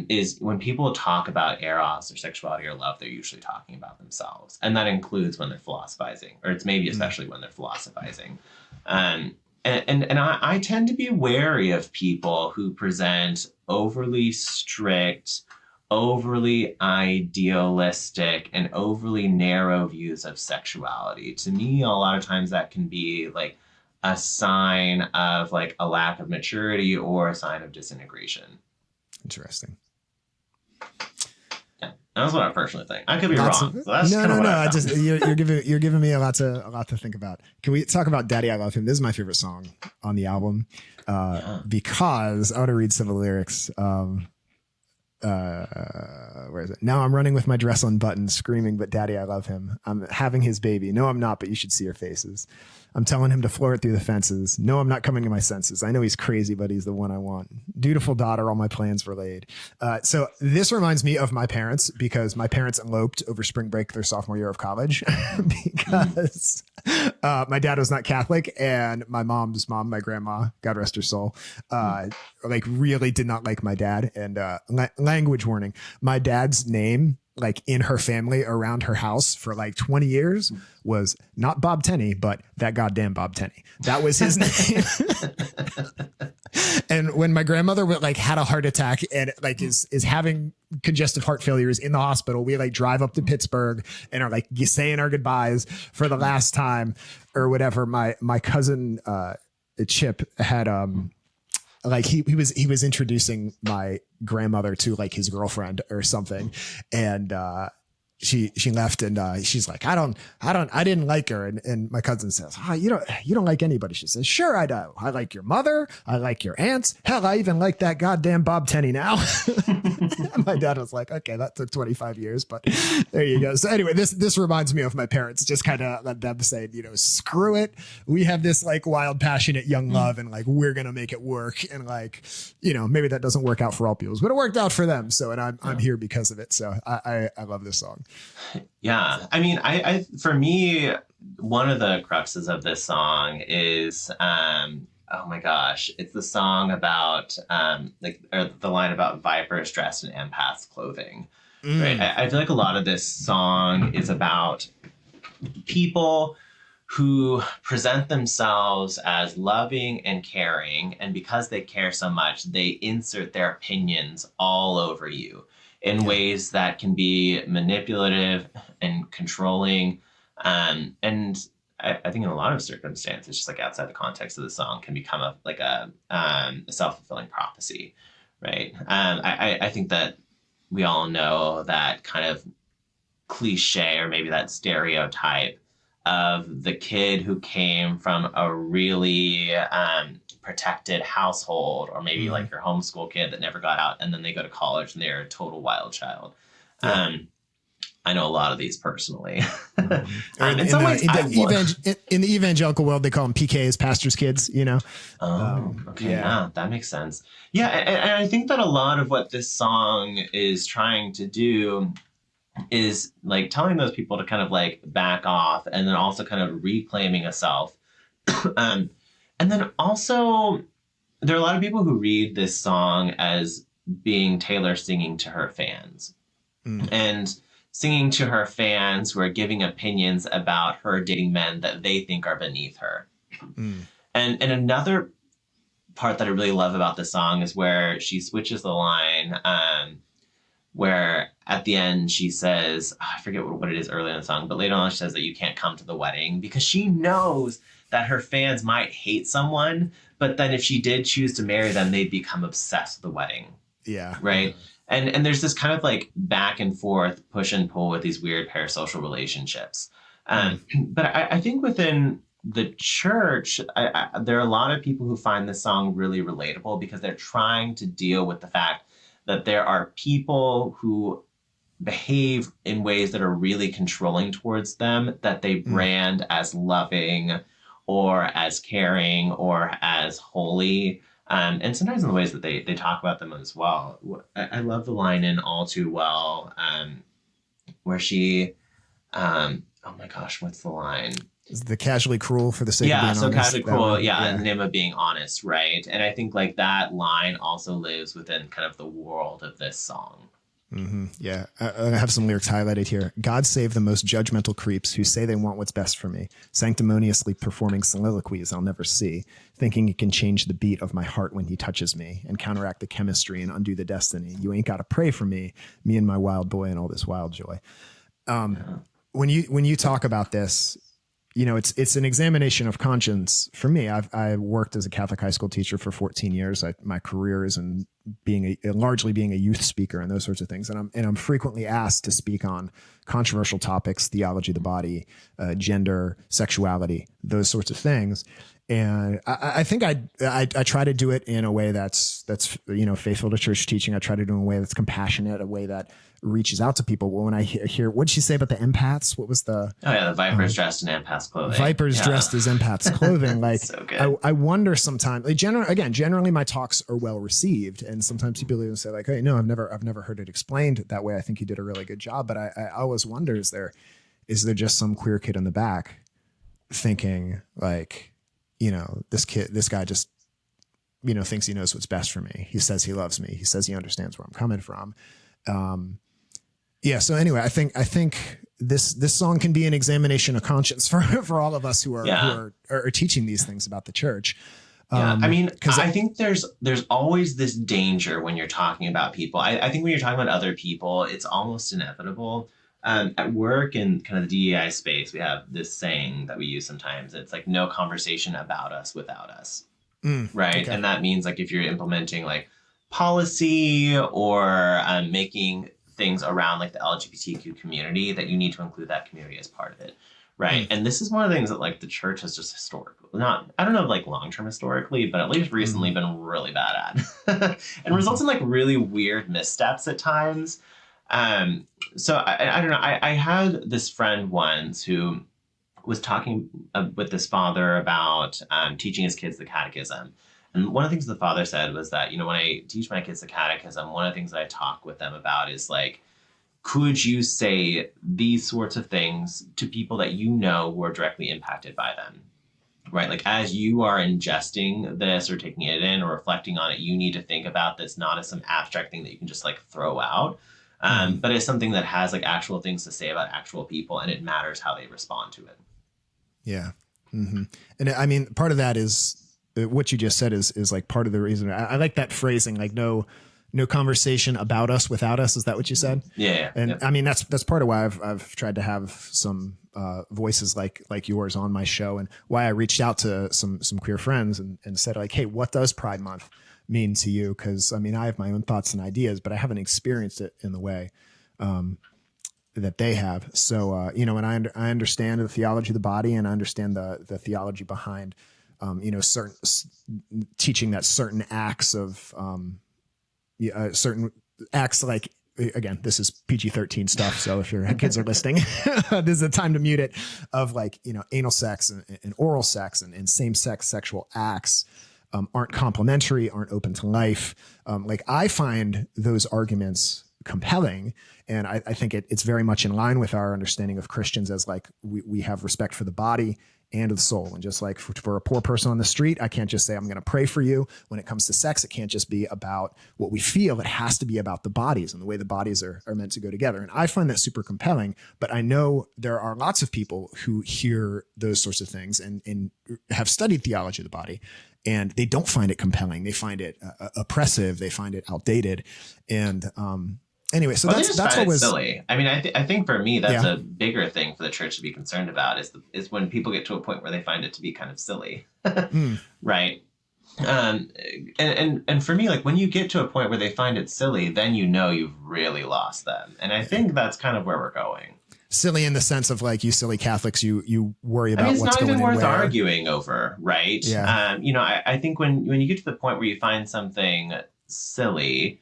is when people talk about eros or sexuality or love, they're usually talking about themselves. And that includes when they're philosophizing, or it's maybe especially when they're philosophizing. And I tend to be wary of people who present overly strict, overly idealistic, and overly narrow views of sexuality. To me, a lot of times that can be like a sign of like a lack of maturity or a sign of disintegration. Interesting. Yeah, that's what I personally think. I could be wrong. So that's no. You're giving me a lot to think about. Can we talk about "Daddy, I Love Him"? This is my favorite song on the album because I want to read some of the lyrics. Where is it? Now I'm running with my dress unbuttoned, screaming, but daddy, I love him. I'm having his baby. No, I'm not, but you should see your faces. I'm telling him to floor it through the fences. No, I'm not coming to my senses. I know he's crazy, but he's the one I want. Dutiful daughter, all my plans were laid. So this reminds me of my parents because my parents eloped over spring break their sophomore year of college because my dad was not Catholic and my mom's mom, my grandma, God rest her soul, like really did not like my dad. And language warning, my dad's name, like in her family around her house for like 20 years was not Bob Tenney, but that goddamn Bob Tenney. That was his name. And when my grandmother like had a heart attack and like is having congestive heart failure, is in the hospital, we like drive up to Pittsburgh and are like saying our goodbyes for the last time or whatever. My cousin Chip had like he was introducing my grandmother to like his girlfriend or something. And, she left and, she's like, I didn't like her. And my cousin says, you don't like anybody. She says, sure, I do. I like your mother. I like your aunts. Hell, I even like that goddamn Bob Tenney now. My dad was like, okay, that took 25 years, but there you go. So anyway, this reminds me of my parents, just kind of let them say, screw it. We have this like wild, passionate young love and like, we're going to make it work. And like, maybe that doesn't work out for all people, but it worked out for them. So, and I'm here because of it. So I love this song. Yeah. I mean, I for me, one of the cruxes of this song is Oh my gosh. It's the song about, or the line about vipers dressed in empath's clothing, right? Mm, I feel like a lot of this song is about people who present themselves as loving and caring. And because they care so much, they insert their opinions all over you in yeah. ways that can be manipulative and controlling. And I think in a lot of circumstances, just like outside the context of the song, can become a self-fulfilling prophecy, right? I think that we all know that kind of cliche or maybe that stereotype of the kid who came from a really protected household, or maybe Hmm. like your homeschool kid that never got out and then they go to college and they're a total wild child. Yeah. Um, I know a lot of these personally. Mhm. Or In some ways, I want. in the evangelical world, they call them PKs, pastors' kids. Oh, okay, Yeah. yeah, that makes sense. Yeah, and I think that a lot of what this song is trying to do is like telling those people to kind of like back off, and then also kind of reclaiming a self. um, and then also, there are a lot of people who read this song as being Taylor singing to her fans, Mm, and singing to her fans who are giving opinions about her dating men that they think are beneath her. mm, And another part that I really love about the song is where she switches the line. Where at the end she says, I forget what it is early in the song, but later on she says that you can't come to the wedding because she knows that her fans might hate someone, but then if she did choose to marry them, they'd become obsessed with the wedding, yeah. right? And there's this kind of like back and forth, push and pull with these weird parasocial relationships. Mm, But I think within the church, there are a lot of people who find this song really relatable because they're trying to deal with the fact that there are people who behave in ways that are really controlling towards them, that they mm. brand as loving or as caring or as holy. And sometimes in the ways that they talk about them as well. I love the line in All Too Well, where she, oh my gosh, what's the line? Is the casually cruel for the sake of Yeah, being so honest? casually That cruel, one. yeah, in Yeah. the name of being honest, right? And I think like that line also lives within kind of the world of this song. Yeah. I have some lyrics highlighted here. God save the most judgmental creeps who say they want what's best for me, sanctimoniously performing soliloquies I'll never see, thinking it can change the beat of my heart when he touches me and counteract the chemistry and undo the destiny. You ain't got to pray for me and my wild boy and all this wild joy. Yeah. When you talk about this, it's an examination of conscience for me. I worked as a Catholic high school teacher for 14 years. My career is in largely being a youth speaker and those sorts of things. And I'm frequently asked to speak on controversial topics, theology of the body, gender, sexuality, those sorts of things. And I think I try to do it in a way that's faithful to church teaching. I try to do it in a way that's compassionate, a way that reaches out to people. When I hear what did she say about the empaths? What was the Oh yeah, the vipers dressed in empath's clothing. vipers Yeah. dressed as empaths clothing? Like So good. I wonder sometimes. Like generally my talks are well received, and sometimes people even say like, "Hey, no, I've never heard it explained that way. I think you did a really good job." But I always wonder, is there just some queer kid in the back thinking like, this guy just, thinks he knows what's best for me. He says he loves me. He says he understands where I'm coming from. Yeah. So anyway, I think this song can be an examination of conscience for all of us who are teaching these things about the church. Yeah, I mean, Because I think there's always this danger when you're talking about people. I think when you're talking about other people, it's almost inevitable. At work in kind of the DEI space, we have this saying that we use sometimes. It's like no conversation about us without us, right? okay. And that means like if you're implementing like policy or making things around like the LGBTQ community, that you need to include that community as part of it. Right. And this is one of the things that like the church has just historically I don't know if like long-term historically, but at least recently been really bad at and results in like really weird missteps at times. So I don't know. I had this friend once who was talking with this father about teaching his kids the catechism. And one of the things the father said was that, when I teach my kids the catechism, one of the things that I talk with them about is like, could you say these sorts of things to people that who are directly impacted by them? right? Like as you are ingesting this or taking it in or reflecting on it, you need to think about this not as some abstract thing that you can just like throw out, but as something that has like actual things to say about actual people, and it matters how they respond to it. Yeah. Mm-hmm. And I mean, part of that is what you just said is like part of the reason I like that phrasing, like no conversation about us without us. Is that what you said? Yeah. And I mean, that's part of why I've tried to have some voices like yours on my show, and why I reached out to some queer friends and said like, hey, what does Pride Month mean to you? Because I mean, I have my own thoughts and ideas, but I haven't experienced it in the way that they have. So, and I understand the theology of the body, and I understand the theology behind, certain teaching that certain acts of, certain acts, like, again, this is PG-13 stuff. So if your kids are listening, this is the time to mute it, of like, anal sex and oral sex and same-sex sexual acts aren't complementary, aren't open to life. Like I find those arguments compelling. And I think it's very much in line with our understanding of Christians as like, we have respect for the body and the soul. And just like for a poor person on the street, I can't just say, I'm going to pray for you. When it comes to sex, it can't just be about what we feel. It has to be about the bodies and the way the bodies are meant to go together. And I find that super compelling, but I know there are lots of people who hear those sorts of things and have studied theology of the body, and they don't find it compelling. They find it oppressive. They find it outdated. And, anyway, so that's what was silly. I mean, I think for me, that's a bigger thing for the church to be concerned about is when people get to a point where they find it to be kind of silly, right? And for me, like when you get to a point where they find it silly, then you've really lost them. And I think that's kind of where we're going. Silly in the sense of like, you silly Catholics, you worry about what's going on. It's not even worth arguing over, right? Yeah. I think when you get to the point where you find something silly,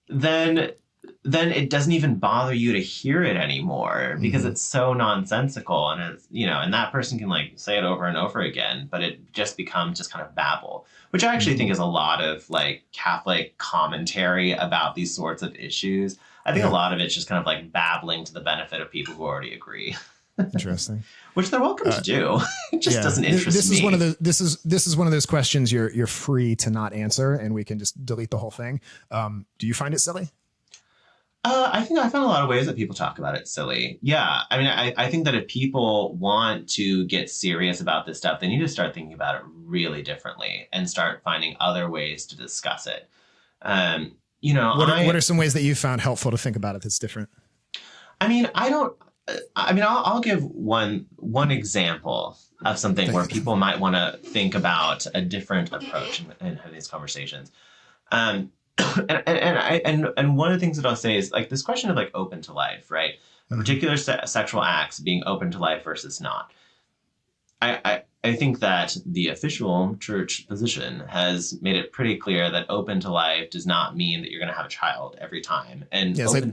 then it doesn't even bother you to hear it anymore because it's so nonsensical, and it's, and that person can like say it over and over again, but it just becomes just kind of babble, which I actually think is a lot of like Catholic commentary about these sorts of issues. I think a lot of it's just kind of like babbling to the benefit of people who already agree. Interesting. Which they're welcome to do. It just doesn't interest this me. This is one of those questions you're free to not answer, and we can just delete the whole thing. Do you find it silly? I think I found a lot of ways that people talk about it silly. Yeah. I mean, I think that if people want to get serious about this stuff, they need to start thinking about it really differently and start finding other ways to discuss it. What are some ways that you found helpful to think about it that's different? I mean, I'll give one example of something where people might want to think about a different approach in having these conversations. And one of the things that I'll say is like this question of like open to life, right? Particular sexual acts being open to life versus not. I think that the official church position has made it pretty clear that open to life does not mean that you're going to have a child every time. And it's like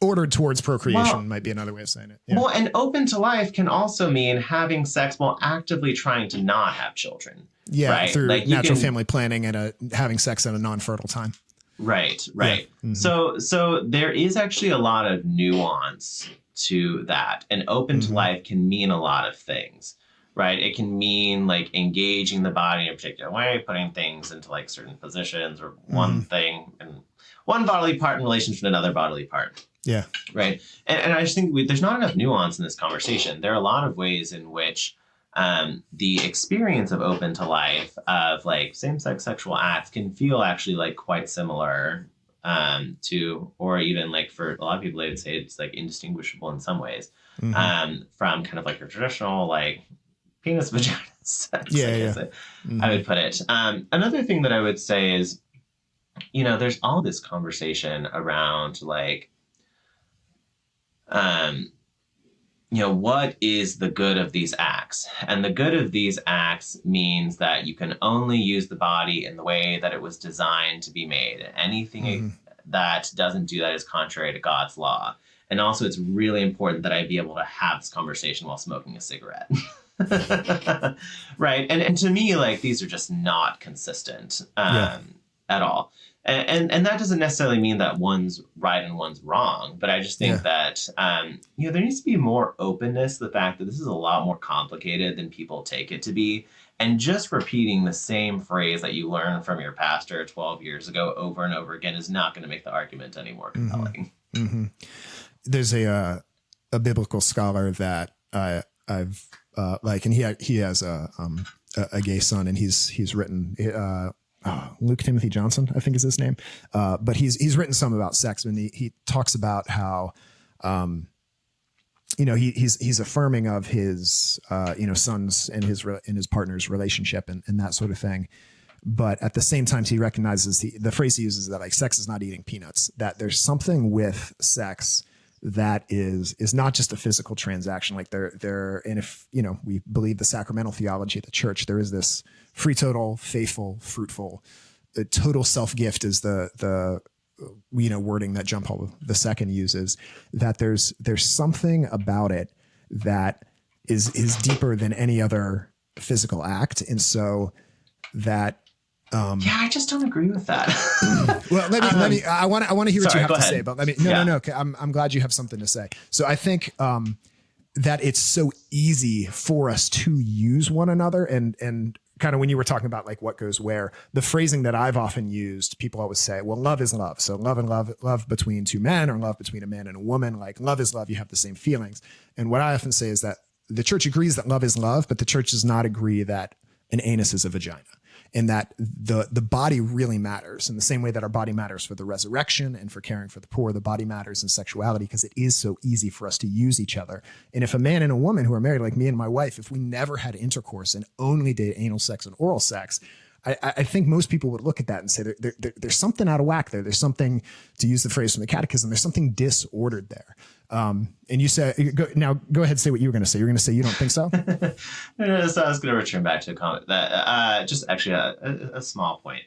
ordered towards procreation might be another way of saying it. Yeah. Well, and open to life can also mean having sex while actively trying to not have children. Yeah, right? Through like natural family planning and having sex at a non-fertile time. Right. Yeah. So there is actually a lot of nuance to that. And open to life can mean a lot of things. Right. It can mean like engaging the body in a particular way, putting things into like certain positions or one thing and one bodily part in relation to another bodily part. Yeah. Right. And I just think there's not enough nuance in this conversation. There are a lot of ways in which the experience of open to life of like same-sex sexual acts can feel actually like quite similar to, or even like for a lot of people, they would say it's like indistinguishable in some ways from kind of like your traditional like penis vagina sex, I would put it. Another thing that I would say is, there's all this conversation around like, what is the good of these acts? And the good of these acts means that you can only use the body in the way that it was designed to be made. Anything that doesn't do that is contrary to God's law. And also it's really important that I be able to have this conversation while smoking a cigarette. Right. And to me, like, these are just not consistent at all. And that doesn't necessarily mean that one's right and one's wrong, but I just think that there needs to be more openness to the fact that this is a lot more complicated than people take it to be. And just repeating the same phrase that you learned from your pastor 12 years ago over and over again is not going to make the argument any more compelling. Mm-hmm. There's a biblical scholar that I've and he has a gay son, and he's written Luke Timothy Johnson, I think is his name, but he's written some about sex, and he talks about how he's affirming of his sons and his partner's relationship and that sort of thing. But at the same time, he recognizes the phrase he uses that like sex is not eating peanuts, that there's something with sex that is not just a physical transaction. Like and if, we believe the sacramental theology of the church, there is this free, total, faithful, fruitful, total self-gift is the wording that John Paul II uses, that there's something about it that is deeper than any other physical act. And so that, I just don't agree with that. Well, let me, I want to hear what you have to say, but no. I'm glad you have something to say. So I think, that it's so easy for us to use one another and kind of when you were talking about like what goes where, the phrasing that I've often used, people always say, well, love is love. So love between two men, or love between a man and a woman, like love is love. You have the same feelings. And what I often say is that the church agrees that love is love, but the church does not agree that an anus is a vagina, and that the body really matters in the same way that our body matters for the resurrection and for caring for the poor. The body matters in sexuality because it is so easy for us to use each other. And if a man and a woman who are married, like me and my wife, if we never had intercourse and only did anal sex and oral sex, I think most people would look at that and say there's something out of whack there. There's something, to use the phrase from the Catechism, there's something disordered there. And you say, go ahead and say what you were going to say. You're going to say you don't think so? No, so I was going to return back to a comment that just actually a small point,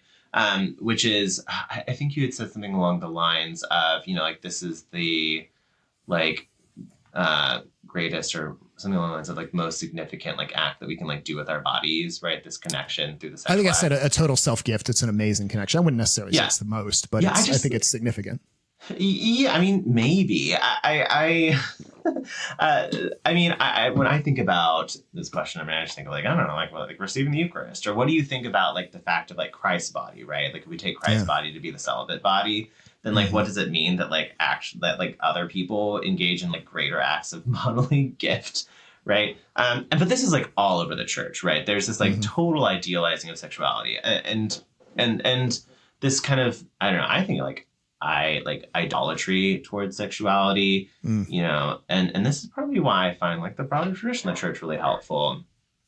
which is I think you had said something along the lines of, like this is the greatest or something along the lines of like most significant like act that we can like do with our bodies, right? This connection through the sexual I think I act. said a total self-gift. It's an amazing connection. I wouldn't necessarily say it's the most, but I think it's significant. Yeah, I mean, maybe. When I think about this question, I just think of like, I don't know, like receiving the Eucharist, or what do you think about like the fact of like Christ's body, right? Like if we take Christ's body to be the celibate body, then like what does it mean that like that like other people engage in like greater acts of bodily gift, right? But this is like all over the church, right? There's this like total idealizing of sexuality, and this kind of, I don't know, I think like idolatry towards sexuality, and this is probably why I find like the broader tradition of the church really helpful.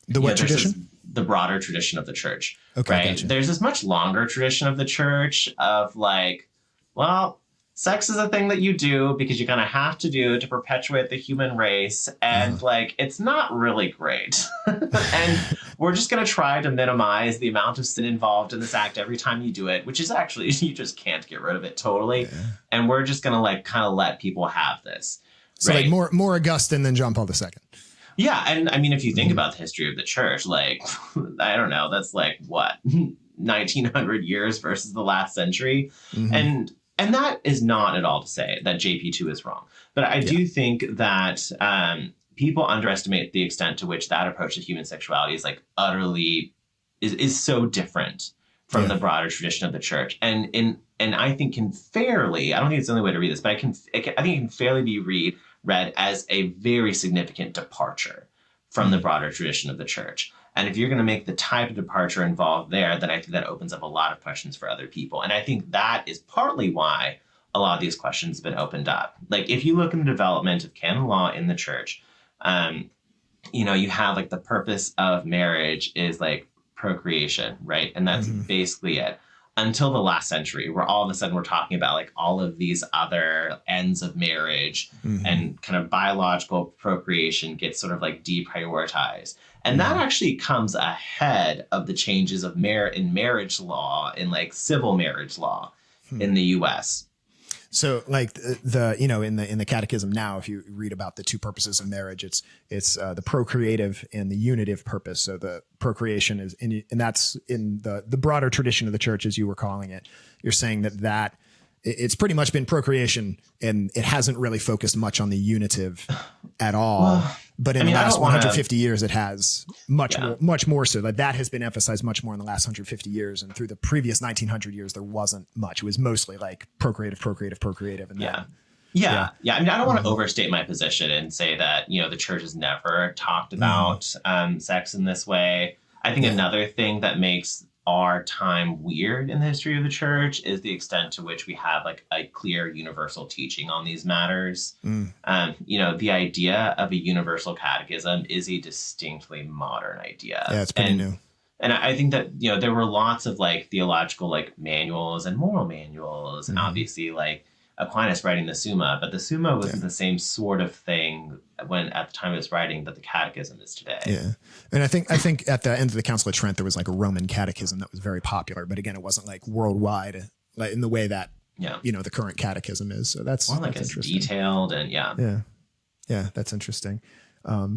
The what tradition? The broader tradition of the church. Okay, right? gotcha. There's this much longer tradition of the church of like, well, sex is a thing that you do because you kind of have to do to perpetuate the human race. And like, it's not really great. And we're just going to try to minimize the amount of sin involved in this act every time you do it, which is actually, you just can't get rid of it totally. Yeah. And we're just going to like kind of let people have this. So right? Like more Augustine than John Paul II. Yeah. And I mean, if you think about the history of the church, like, I don't know, that's like what, 1900 years versus the last century. And that is not at all to say that JP2 is wrong. But I do think that people underestimate the extent to which that approach to human sexuality is like utterly is so different from the broader tradition of the church. And I think can fairly, I don't think it's the only way to read this, but I think it can fairly be read as a very significant departure from the broader tradition of the church. And if you're going to make the type of departure involved there, then I think that opens up a lot of questions for other people. And I think that is partly why a lot of these questions have been opened up. Like if you look in the development of canon law in the church, you have like the purpose of marriage is like procreation, right? And that's basically it. Until the last century, where all of a sudden we're talking about like all of these other ends of marriage and kind of biological procreation gets sort of like deprioritized. And that actually comes ahead of the changes of in marriage law, in like civil marriage law in the US. So like the in the catechism now, if you read about the two purposes of marriage, it's the procreative and the unitive purpose. So the procreation is and that's in the broader tradition of the church, as you were calling it. You're saying that it's pretty much been procreation, and it hasn't really focused much on the unitive at all. Well, but in the last 150 years, it has much more so. That has been emphasized much more in the last 150 years, and through the previous 1900 years, there wasn't much. It was mostly like procreative, and Yeah. I mean, I don't want to overstate my position and say that, the church has never talked about sex in this way. I think another thing that makes our time weird in the history of the church is the extent to which we have like a clear universal teaching on these matters. The idea of a universal catechism is a distinctly modern idea. Yeah, it's pretty new. And I think that, there were lots of like theological like manuals and moral manuals, and obviously like Aquinas writing the Summa, but the Summa was the same sort of thing when at the time of his writing that the Catechism is today. Yeah, and I think at the end of the Council of Trent there was like a Roman Catechism that was very popular, but again it wasn't like worldwide, like in the way that the current Catechism is. So that's more like that's it's detailed and yeah, that's interesting. I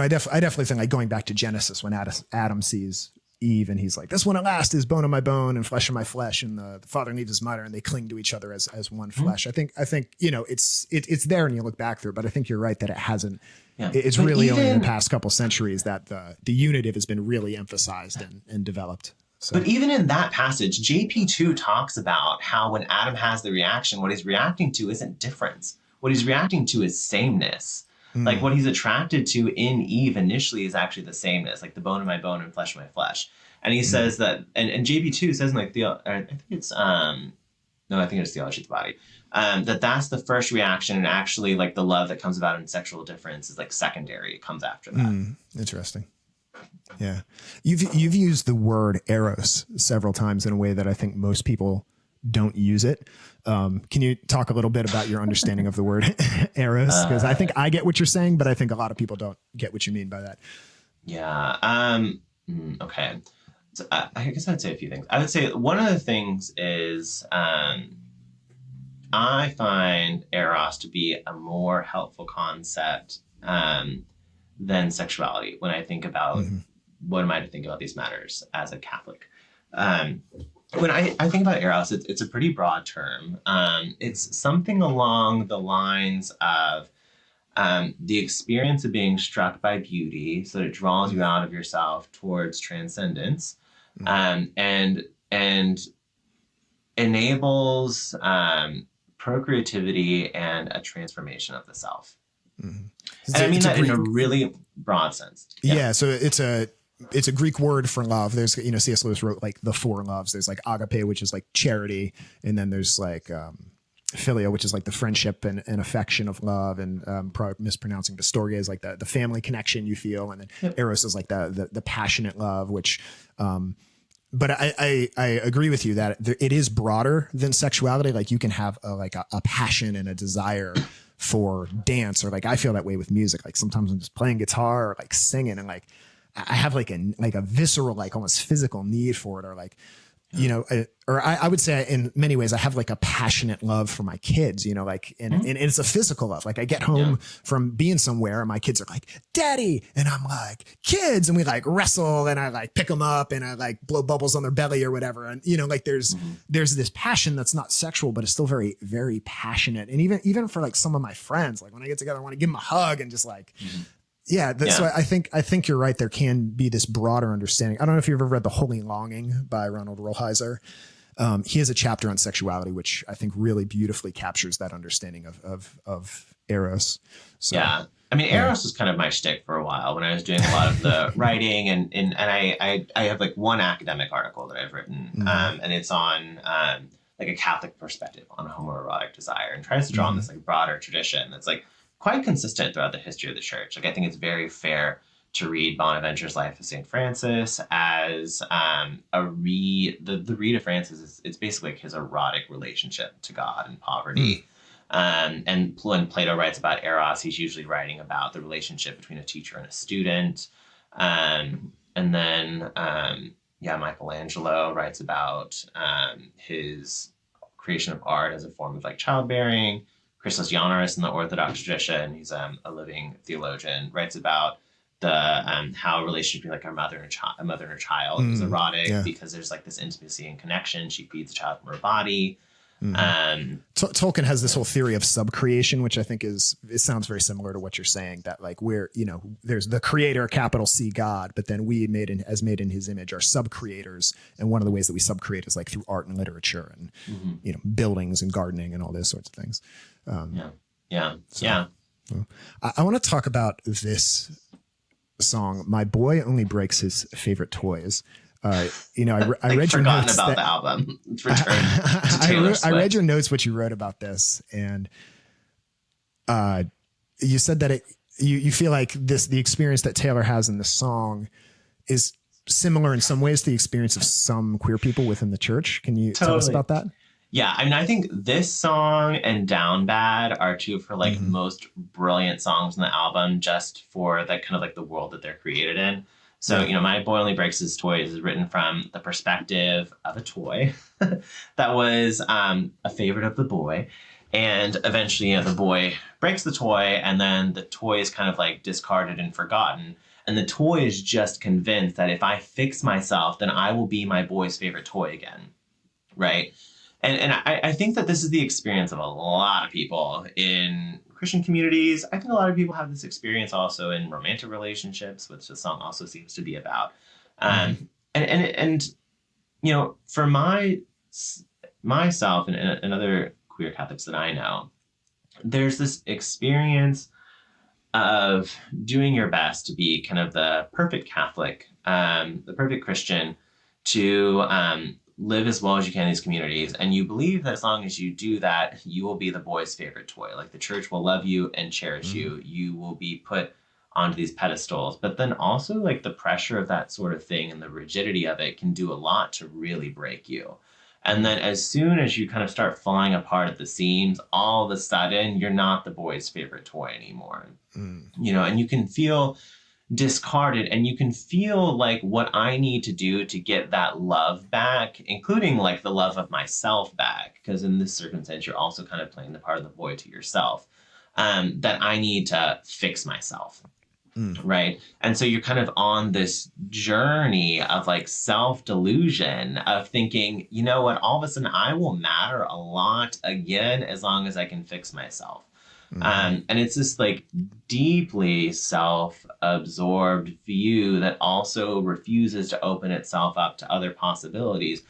definitely think like going back to Genesis when Adam sees Eve and he's like, this one at last is bone of my bone and flesh of my flesh, and the father and Eve is mother, and they cling to each other as one flesh. I think it's there and you look back through, but I think you're right that it hasn't. It's really only in the past couple centuries that the unitive has been really emphasized and developed. So. But even in that passage, JP2 talks about how when Adam has the reaction, what he's reacting to isn't difference. What he's reacting to is sameness. Like what he's attracted to in Eve initially is actually the sameness, like the bone of my bone and flesh of my flesh. And he says that, and JB2 says in like I think it's Theology of the Body, that's the first reaction, and actually like the love that comes about in sexual difference is like secondary. It comes after that. Interesting. Yeah, you've used the word eros several times in a way that I think most people don't use it. Can you talk a little bit about your understanding of the word eros? Because I think I get what you're saying, but I think a lot of people don't get what you mean by that. Yeah. Okay. So I guess I'd say a few things. I would say one of the things is I find eros to be a more helpful concept than sexuality when I think about what am I to think about these matters as a Catholic. When I think about eros, it's a pretty broad term. It's something along the lines of the experience of being struck by beauty, so that it draws you out of yourself towards transcendence, and enables procreativity and a transformation of the self. And I mean that in a really broad sense. Yeah, so it's a Greek word for love. There's, C.S. Lewis wrote like the four loves. There's like agape, which is like charity. And then there's like philia, which is like the friendship and affection of love. And probably mispronouncing the storge is like the family connection you feel. And then eros is like the passionate love, which, but I agree with you that it is broader than sexuality. Like you can have a passion and a desire for dance, or like I feel that way with music. Like sometimes I'm just playing guitar or like singing, and like I have like a visceral, like almost physical need for it, or like, I would say in many ways I have like a passionate love for my kids, like, and it's a physical love. Like I get home from being somewhere and my kids are like, Daddy. And I'm like, kids. And we like wrestle, and I like pick them up and I like blow bubbles on their belly or whatever. And, like there's this passion that's not sexual, but it's still very, very passionate. And even for like some of my friends, like when I get together, I want to give them a hug and just like, so I think you're right. There can be this broader understanding. I don't know if you've ever read The Holy Longing by Ronald Rolheiser. He has a chapter on sexuality, which I think really beautifully captures that understanding of eros. So, yeah. I mean, eros was kind of my shtick for a while when I was doing a lot of the writing, and I have like one academic article that I've written, and it's on like a Catholic perspective on homoerotic desire, and tries to draw on this like broader tradition that's like quite consistent throughout the history of the church. Like I think it's very fair to read Bonaventure's Life of St. Francis as the read of Francis. It's basically like his erotic relationship to God and poverty. And when Plato writes about eros, he's usually writing about the relationship between a teacher and a student. And then Michelangelo writes about his creation of art as a form of like childbearing. Christos Giannaris in the Orthodox tradition, he's a living theologian, writes about the how a relationship between like a mother and her child is erotic because there's like this intimacy and connection. She feeds the child from her body. Tolkien has this whole theory of subcreation, which I think it sounds very similar to what you're saying, that like we're, there's the creator, capital C God, but then we made in his image are subcreators. And one of the ways that we subcreate is like through art and literature and, buildings and gardening and all those sorts of things. I want to talk about this song, My Boy Only Breaks His Favorite Toys. I read your notes about the album. It's returned. I read your notes, what you wrote about this, and you said that you feel like the experience that Taylor has in the song is similar in some ways to the experience of some queer people within the church. Can you tell us about that? Yeah, I mean, I think this song and Down Bad are two of her like most brilliant songs in the album, just for that kind of like the world that they're created in. So, My Boy Only Breaks His Toys is written from the perspective of a toy that was a favorite of the boy. And eventually, the boy breaks the toy, and then the toy is kind of like discarded and forgotten. And the toy is just convinced that if I fix myself, then I will be my boy's favorite toy again. Right. And I think that this is the experience of a lot of people in Christian communities. I think a lot of people have this experience also in romantic relationships, which the song also seems to be about. And for myself and other queer Catholics that I know, there's this experience of doing your best to be kind of the perfect Catholic, the perfect Christian, to live as well as you can in these communities. And you believe that as long as you do that, you will be the boy's favorite toy. Like the church will love you and cherish you. You will be put onto these pedestals. But then also like the pressure of that sort of thing and the rigidity of it can do a lot to really break you. And then as soon as you kind of start falling apart at the seams, all of a sudden you're not the boy's favorite toy anymore. And you can feel discarded, and you can feel like what I need to do to get that love back, including like the love of myself back, because in this circumstance you're also kind of playing the part of the boy to yourself, that I need to fix myself. Right. And so you're kind of on this journey of like self-delusion of thinking, you know what, all of a sudden I will matter a lot again as long as I can fix myself. And it's this like deeply self-absorbed view that also refuses to open itself up to other possibilities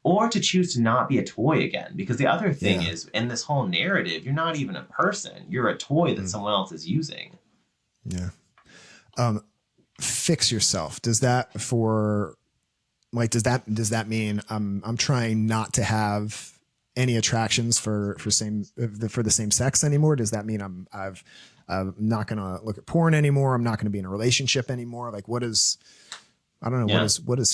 or to choose to not be a toy again. Because the other thing is, in this whole narrative, you're not even a person. You're a toy that someone else is using. Yeah. Fix yourself. Does that mean I'm trying not to have any attractions for the same sex anymore? Does that mean I'm not going to look at porn anymore? I'm not going to be in a relationship anymore? Like what does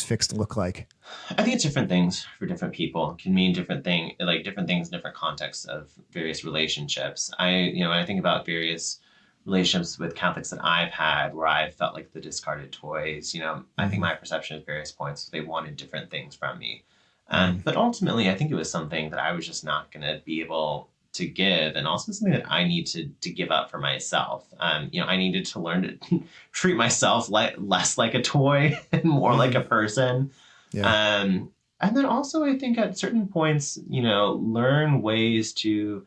fixed look like? I think it's different things for different people. It can mean different things in different contexts of various relationships. When I think about various relationships with Catholics that I've had where I've felt like the discarded toys, I think my perception at various points, they wanted different things from me. But ultimately, I think it was something that I was just not going to be able to give, and also something that I need to give up for myself. I needed to learn to treat myself less like a toy and more like a person. Yeah. And then also, I think at certain points, learn ways to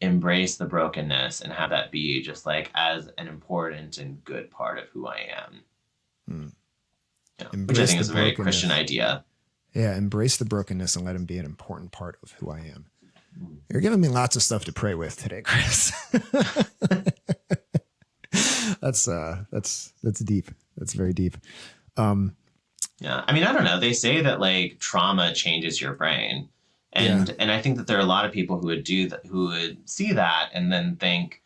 embrace the brokenness and have that be just like as an important and good part of who I am. Which I think is a very Christian idea. Yeah, embrace the brokenness and let him be an important part of who I am. You're giving me lots of stuff to pray with today, Chris. That's deep. That's very deep. Yeah, I mean, I don't know. They say that like trauma changes your brain, and I think that there are a lot of people who would do that, who would see that and then think,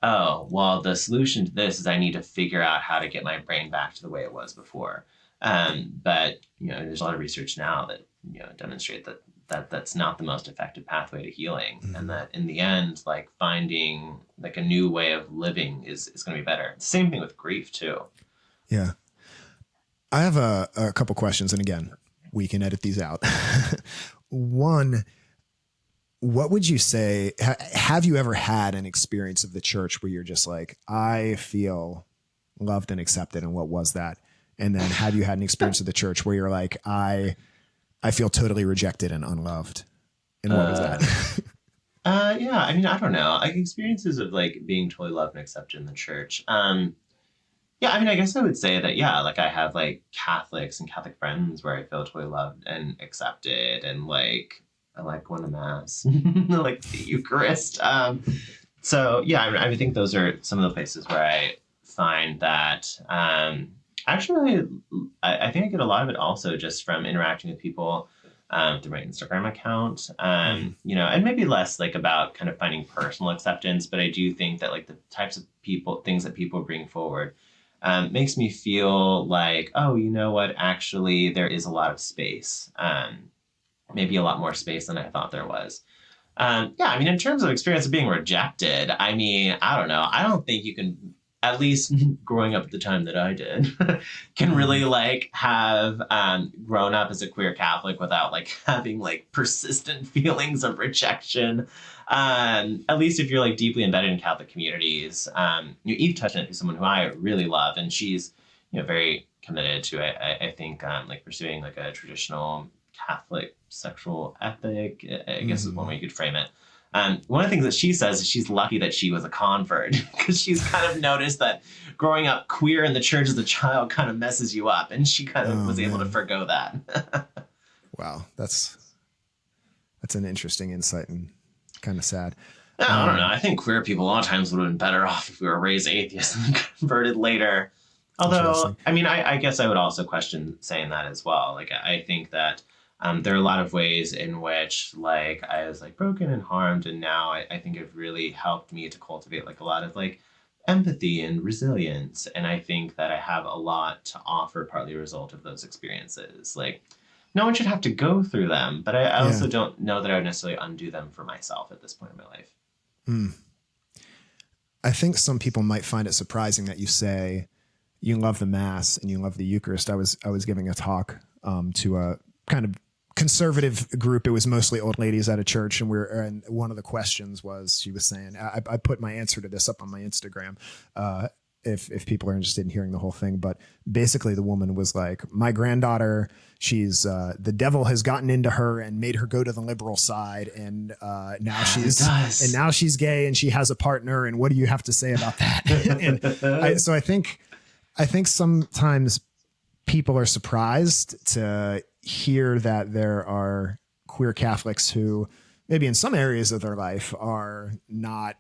oh, well, the solution to this is I need to figure out how to get my brain back to the way it was before. But there's a lot of research now that demonstrate that that's not the most effective pathway to healing, and that in the end, like finding like a new way of living is going to be better. Same thing with grief too. Yeah, I have a couple questions, and again, we can edit these out. One, what would you say? Have you ever had an experience of the church where you're just like, I feel loved and accepted, and what was that? And then have you had an experience of the church where you're like, I feel totally rejected and unloved, and what was that? Yeah, I mean, I don't know, like experiences of like being totally loved and accepted in the church. Yeah, I mean, I guess I would say that, yeah, like I have like Catholics and Catholic friends where I feel totally loved and accepted, and like I like going to mass, like the Eucharist. So yeah, I think those are some of the places where I find that. Actually, I think I get a lot of it also just from interacting with people through my Instagram account, you know, and maybe less like about kind of finding personal acceptance, but I do think that like the types of things that people bring forward makes me feel like, oh, you know what, actually there is a lot of space, maybe a lot more space than I thought there was. Yeah, I mean, in terms of experience of being rejected, I mean, I don't know. I don't think you can, at least growing up at the time that I did, can really like have grown up as a queer Catholic without like having like persistent feelings of rejection. At least if you're like deeply embedded in Catholic communities. Eve touched on it, who's someone who I really love, and she's, you know, very committed to I think like pursuing like a traditional Catholic sexual ethic, I guess is one way you could frame it. One of the things that she says is she's lucky that she was a convert, because she's kind of noticed that growing up queer in the church as a child kind of messes you up, and she kind of was able to forgo that. Wow, that's an interesting insight and kind of sad. I don't know. I think queer people a lot of times would have been better off if we were raised atheists and converted later. Although, I mean, I guess I would also question saying that as well. Like, I think that there are a lot of ways in which like I was like broken and harmed, and now I think it really helped me to cultivate like a lot of like empathy and resilience. And I think that I have a lot to offer, partly a result of those experiences. Like, no one should have to go through them, but I also don't know that I would necessarily undo them for myself at this point in my life. I think some people might find it surprising that you say you love the Mass and you love the Eucharist. I was giving a talk to a kind of conservative group. It was mostly old ladies at a church, and one of the questions was, she was saying, I put my answer to this up on my Instagram, if people are interested in hearing the whole thing. But basically the woman was like, my granddaughter, she's the devil has gotten into her and made her go to the liberal side, and now she's gay and she has a partner, and what do you have to say about that? And so I think sometimes people are surprised to hear that there are queer Catholics who maybe in some areas of their life are not,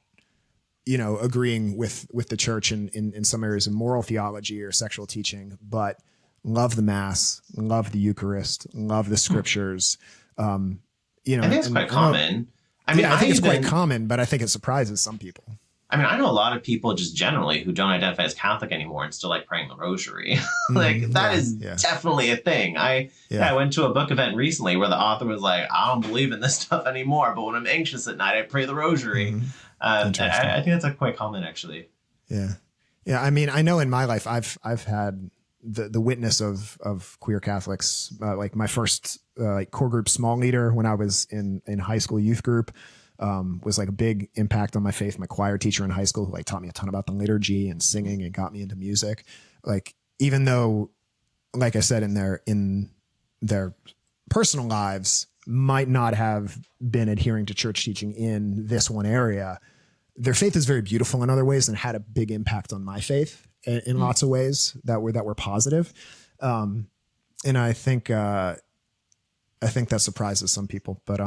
you know, agreeing with the church in some areas of moral theology or sexual teaching, but love the Mass, love the Eucharist, love the scriptures. You know, I think it's quite common. I mean, I think it's quite common, but I think it surprises some people. I mean, I know a lot of people just generally who don't identify as Catholic anymore and still like praying the rosary. Like that is definitely a thing. I went to a book event recently where the author was like, I don't believe in this stuff anymore, but when I'm anxious at night, I pray the rosary. I think that's like quite common, actually. Yeah. Yeah. I mean, I know in my life, I've had the witness of queer Catholics, like my first like core group small leader when I was in high school youth group, was like a big impact on my faith. My choir teacher in high school who like taught me a ton about the liturgy and singing and got me into music. Like, even though, like I said, in their personal lives might not have been adhering to church teaching in this one area, their faith is very beautiful in other ways and had a big impact on my faith in lots of ways that were positive. And I think that surprises some people, but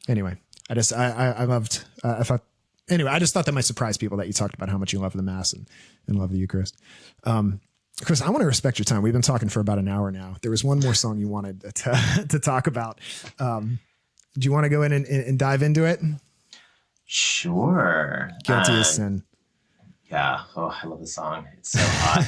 anyway, I just thought that might surprise people that you talked about how much you love the Mass and love the Eucharist. Chris, I want to respect your time. We've been talking for about an hour now. There was one more song you wanted to talk about. Do you want to go in and dive into it? Sure. Guilty as Sin. Yeah. Oh, I love the song. It's so hot.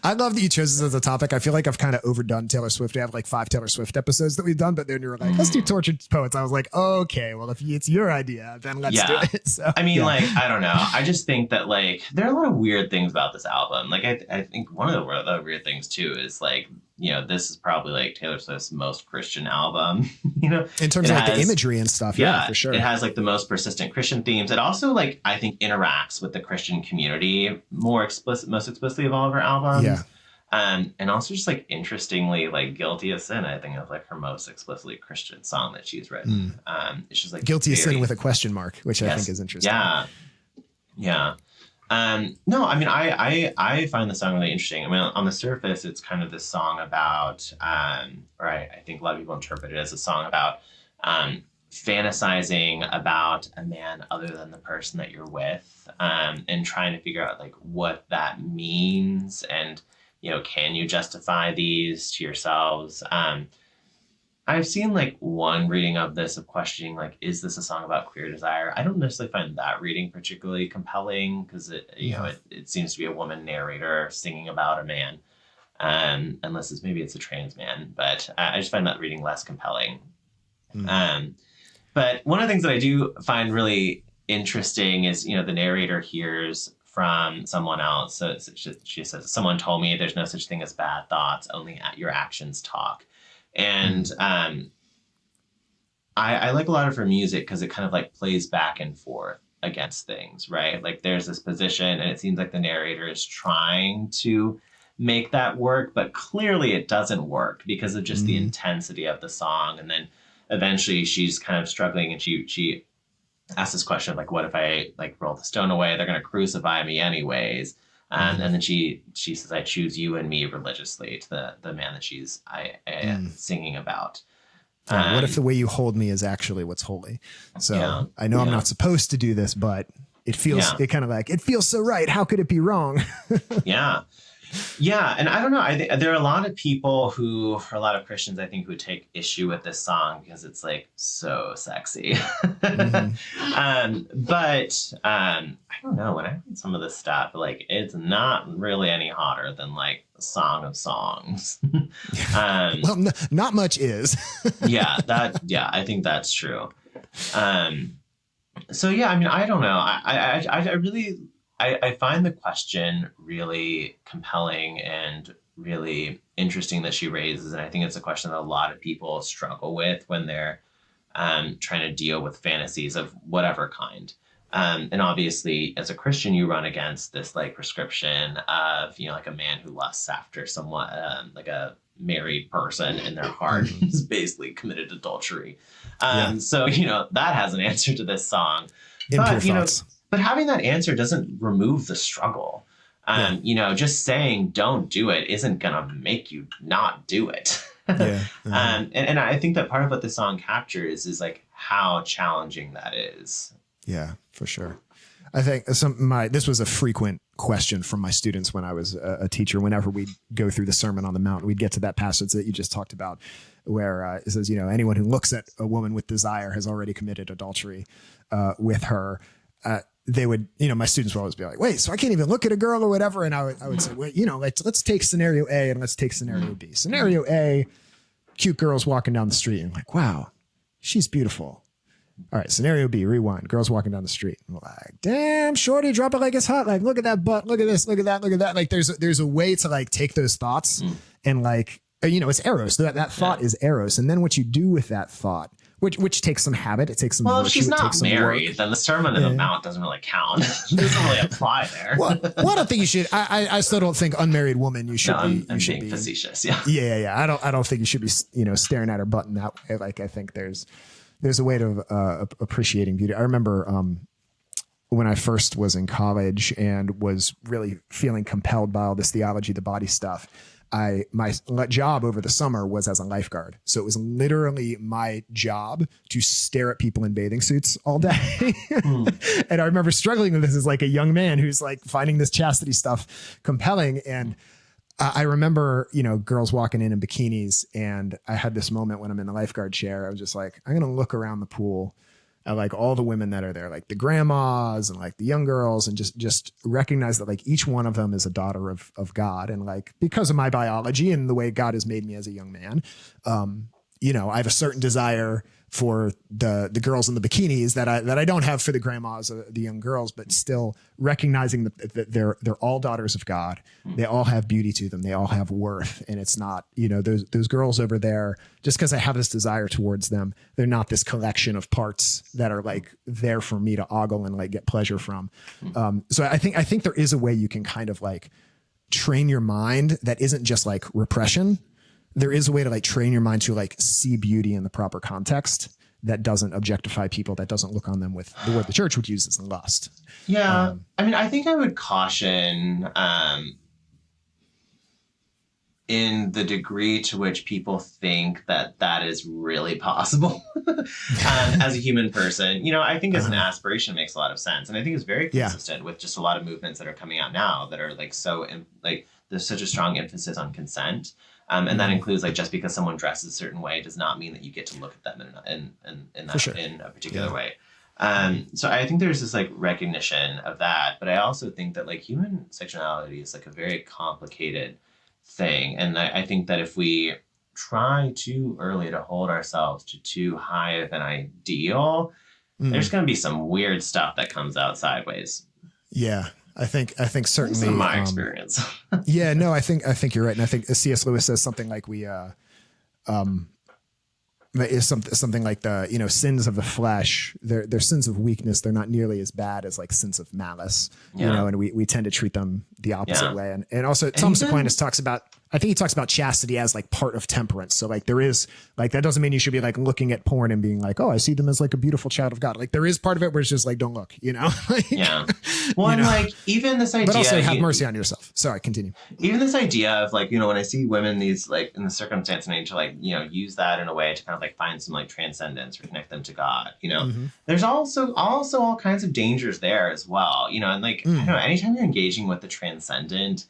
I love that you chose this as a topic. I feel like I've kind of overdone Taylor Swift. We have like 5 Taylor Swift episodes that we've done, but then you were like, let's do Tortured Poets. I was like, okay, well, if it's your idea, then let's do it. So, I mean, like, I don't know. I just think that like, there are a lot of weird things about this album. Like, I think one of the weird things too is like, this is probably like Taylor Swift's most Christian album, in terms of like the imagery and stuff. Yeah, for sure. It has like the most persistent Christian themes. It also like, I think, interacts with the Christian community most explicitly of all of her albums. Yeah. And also just like interestingly, like Guilty of Sin, I think, is like her most explicitly Christian song that she's written. It's just like Guilty of Sin with a question mark, which I think is interesting. Yeah. No, I mean, I find the song really interesting. I mean, on the surface, it's kind of this song about, or I think a lot of people interpret it as a song about fantasizing about a man other than the person that you're with, and trying to figure out like what that means, and can you justify these to yourselves? I've seen like one reading of this of questioning, like, is this a song about queer desire? I don't necessarily find that reading particularly compelling, because it seems to be a woman narrator singing about a man, unless it's a trans man. But I just find that reading less compelling. But one of the things that I do find really interesting is, the narrator hears from someone else. So she says, someone told me there's no such thing as bad thoughts, only your actions talk. And I like a lot of her music because it kind of like plays back and forth against things, right? Like there's this position, and it seems like the narrator is trying to make that work, but clearly it doesn't work because of just the intensity of the song. And then eventually she's kind of struggling, and she asks this question of like, what if I like roll the stone away? They're going to crucify me anyways. And then she says, I choose you and me religiously, to the man that she's singing about. What if the way you hold me is actually what's holy? So I know I'm not supposed to do this, but it feels it kind of like, it feels so right. How could it be wrong? Yeah. And I don't know. I think there are a lot of people a lot of Christians, I think, who take issue with this song because it's like so sexy. But I don't know. When I read some of this stuff, like it's not really any hotter than like Song of Songs. Well, not much is. I think that's true. So yeah, I mean, I don't know. I really. I find the question really compelling and really interesting that she raises. And I think it's a question that a lot of people struggle with when they're trying to deal with fantasies of whatever kind. And obviously, as a Christian, you run against this like prescription of, like a man who lusts after someone, like a married person in their heart is basically committed adultery. So, that has an answer to this song. But having that answer doesn't remove the struggle. Just saying don't do it isn't going to make you not do it. And I think that part of what the song captures is like how challenging that is. Yeah, for sure. I think this was a frequent question from my students when I was a teacher. Whenever we'd go through the Sermon on the Mount, we'd get to that passage that you just talked about, where it says, anyone who looks at a woman with desire has already committed adultery with her. They would, my students would always be like, wait, so I can't even look at a girl or whatever. And I would say, well, let's take scenario A and let's take scenario B. Scenario A, cute girls walking down the street. And I'm like, wow, she's beautiful. All right, scenario B, rewind. Girls walking down the street. I'm like, damn, shorty, drop it like it's hot. Like, look at that butt. Look at this. Look at that. Look at that. Like, there's a way to like take those thoughts and like, it's eros. That thought is eros. And then what you do with that thought, which takes some habit. It takes some. Well, virtue, if she's not married, work. Then the Sermon on the Mount doesn't really count. It doesn't really apply there. Well, I don't think you should. I still don't think unmarried woman. You should be. I'm being facetious. Yeah. Yeah. I don't think you should be. Staring at her butt in that way. Like I think there's a way to appreciating beauty. I remember when I first was in college and was really feeling compelled by all this theology of the body stuff. My job over the summer was as a lifeguard. So it was literally my job to stare at people in bathing suits all day. And I remember struggling with this as like a young man who's like finding this chastity stuff compelling. And I remember, girls walking in bikinis, and I had this moment when I'm in the lifeguard chair. I was just like, I'm going to look around the pool at like all the women that are there, like the grandmas and like the young girls, and just recognize that like each one of them is a daughter of God. And like, because of my biology and the way God has made me as a young man, I have a certain desire for the girls in the bikinis that I don't have for the grandmas, the young girls, but still recognizing that they're all daughters of God. They all have beauty to them. They all have worth. And it's not, those girls over there, just because I have this desire towards them, they're not this collection of parts that are like there for me to ogle and like get pleasure from. So I think there is a way you can kind of like train your mind that isn't just like repression. There is a way to like train your mind to like see beauty in the proper context that doesn't objectify people, that doesn't look on them with the word the church would use as lust. Yeah. I think I would caution in the degree to which people think that is really possible as a human person. I think as an aspiration it makes a lot of sense. And I think it's very consistent with just a lot of movements that are coming out now that are like there's such a strong emphasis on consent. And that includes like just because someone dresses a certain way does not mean that you get to look at them in a particular way. So I think there's this like recognition of that, but I also think that like human sexuality is like a very complicated thing. And I think that if we try too early to hold ourselves to too high of an ideal, there's going to be some weird stuff that comes out sideways. Yeah. I think certainly from my experience. Yeah, no, I think you're right. And I think C.S. Lewis says something like is something like the, sins of the flesh, they're sins of weakness. They're not nearly as bad as like sins of malice, and we tend to treat them the opposite way. And also Thomas Aquinas talks about chastity as like part of temperance. So like there is like, that doesn't mean you should be like looking at porn and being like, oh, I see them as like a beautiful child of God. Like there is part of it where it's just like, don't look, like, yeah. Well, and like even this idea, but also have mercy on yourself. Sorry, continue. Even this idea of like, when I see women, these like in the circumstance and I need to like, use that in a way to kind of like find some like transcendence or connect them to God, there's also all kinds of dangers there as well, and like, I don't know, anytime you're engaging with the transcendent,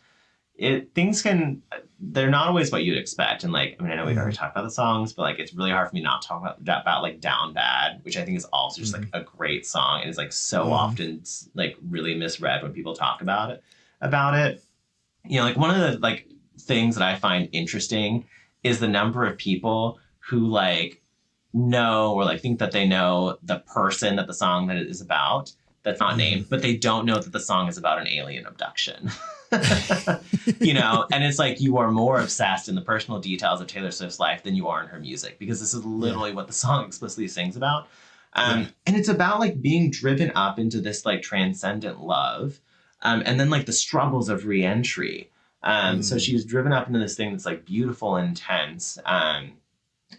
they're not always what you'd expect. And like, I know we've already talked about the songs, but like, it's really hard for me not to talk about like Down Bad, which I think is also just like a great song. It is like so often like really misread when people talk about it. Like one of the like things that I find interesting is the number of people who like know or like think that they know the person that the song that it is about that's not named, but they don't know that the song is about an alien abduction. And it's like you are more obsessed in the personal details of Taylor Swift's life than you are in her music, because this is literally what the song explicitly sings about. And it's about like being driven up into this like transcendent love, and then like the struggles of re-entry. So she's driven up into this thing that's like beautiful and intense.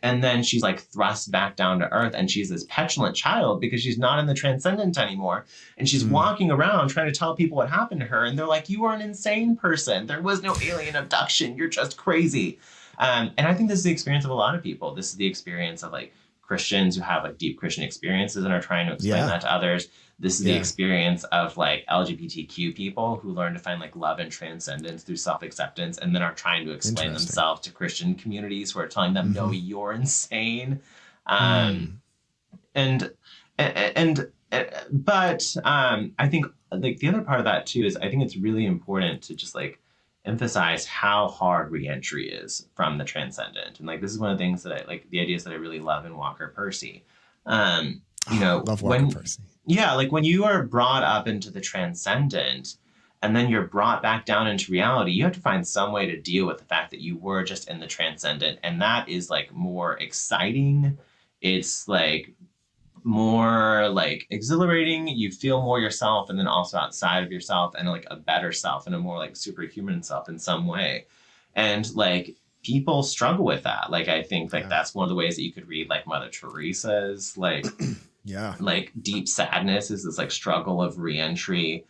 And then she's like thrust back down to earth, and she's this petulant child because she's not in the transcendent anymore. And she's walking around trying to tell people what happened to her. And they're like, you are an insane person. There was no alien abduction. You're just crazy. And I think this is the experience of a lot of people. This is the experience of like Christians who have like deep Christian experiences and are trying to explain that to others. This is the experience of like LGBTQ people who learn to find like love and transcendence through self-acceptance, and then are trying to explain themselves to Christian communities who are telling them, no, you're insane. But I think like the other part of that too is I think it's really important to just like emphasize how hard re-entry is from the transcendent. And like this is one of the things that I like, the ideas that I really love in Walker Percy. Love Walker Percy. Yeah, like when you are brought up into the transcendent and then you're brought back down into reality, you have to find some way to deal with the fact that you were just in the transcendent. And that is like more exciting. It's like more like exhilarating. You feel more yourself, and then also outside of yourself, and like a better self and a more like superhuman self in some way. And like people struggle with that. Like I think like that's one of the ways that you could read like Mother Teresa's like like deep sadness is this like struggle of re-entry.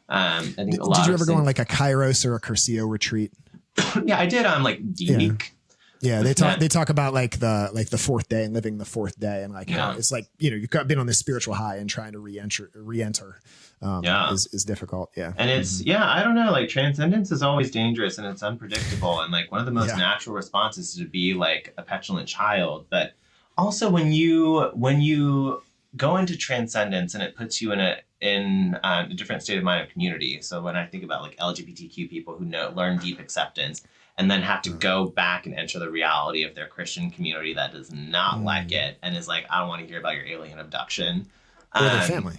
I think a lot. Did you ever go on like a Kairos or a Curcio retreat? Yeah, I did on like D-Week. Yeah, they talk about like the fourth day and living the fourth day, and like how it's like, you've been on this spiritual high and trying to re-enter is difficult. Yeah. And it's I don't know, like transcendence is always dangerous and it's unpredictable, and like one of the most natural responses is to be like a petulant child. But also when you go into transcendence and it puts you in a different state of mind of community. So when I think about like LGBTQ people who learn deep acceptance, and then have to go back and enter the reality of their Christian community that does not like it and is like, I don't want to hear about your alien abduction. Or their family.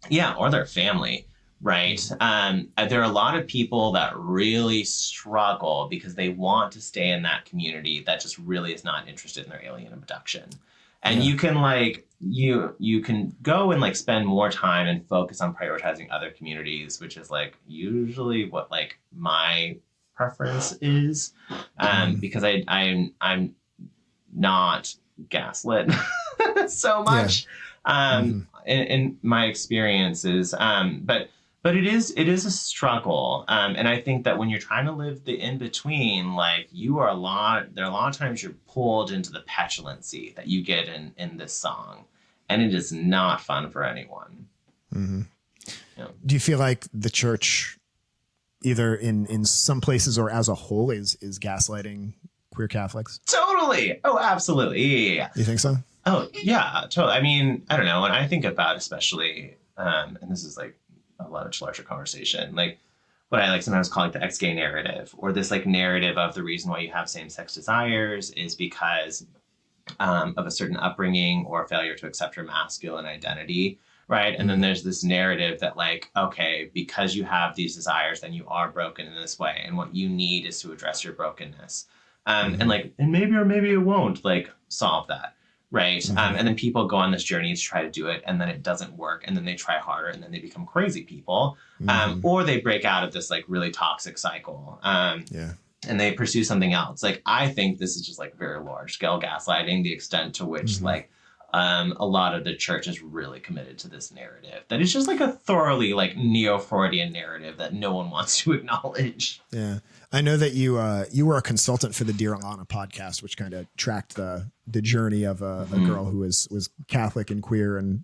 Yeah, or their family, right? There are a lot of people that really struggle because they want to stay in that community that just really is not interested in their alien abduction. And you can like, you can go and like spend more time and focus on prioritizing other communities, which is like usually what like my preference is, because I'm not gaslit so much in my experiences, but it is a struggle, and I think that when you're trying to live the in between, like there are a lot of times you're pulled into the petulancy that you get in this song, and it is not fun for anyone. Yeah. Do you feel like the church, either in some places or as a whole, is gaslighting queer Catholics? Totally. Oh, absolutely. Yeah. You think so? Oh, yeah, totally. I mean, I don't know. When I think about especially, and this is like a much larger conversation, like what I like sometimes call like the ex-gay narrative, or this like narrative of the reason why you have same-sex desires is because of a certain upbringing or failure to accept your masculine identity. Right. And then there's this narrative that like, okay, because you have these desires, then you are broken in this way. And what you need is to address your brokenness. And like, and maybe it won't like solve that. Right. And then people go on this journey to try to do it, and then it doesn't work. And then they try harder, and then they become crazy people. Or they break out of this like really toxic cycle. And they pursue something else. Like, I think this is just like very large scale gaslighting, the extent to which like, a lot of the church is really committed to this narrative that is just like a thoroughly like neo-Freudian narrative that no one wants to acknowledge. Yeah. I know that you were a consultant for the Dear Alana podcast, which kind of tracked the journey of a girl who was Catholic and queer and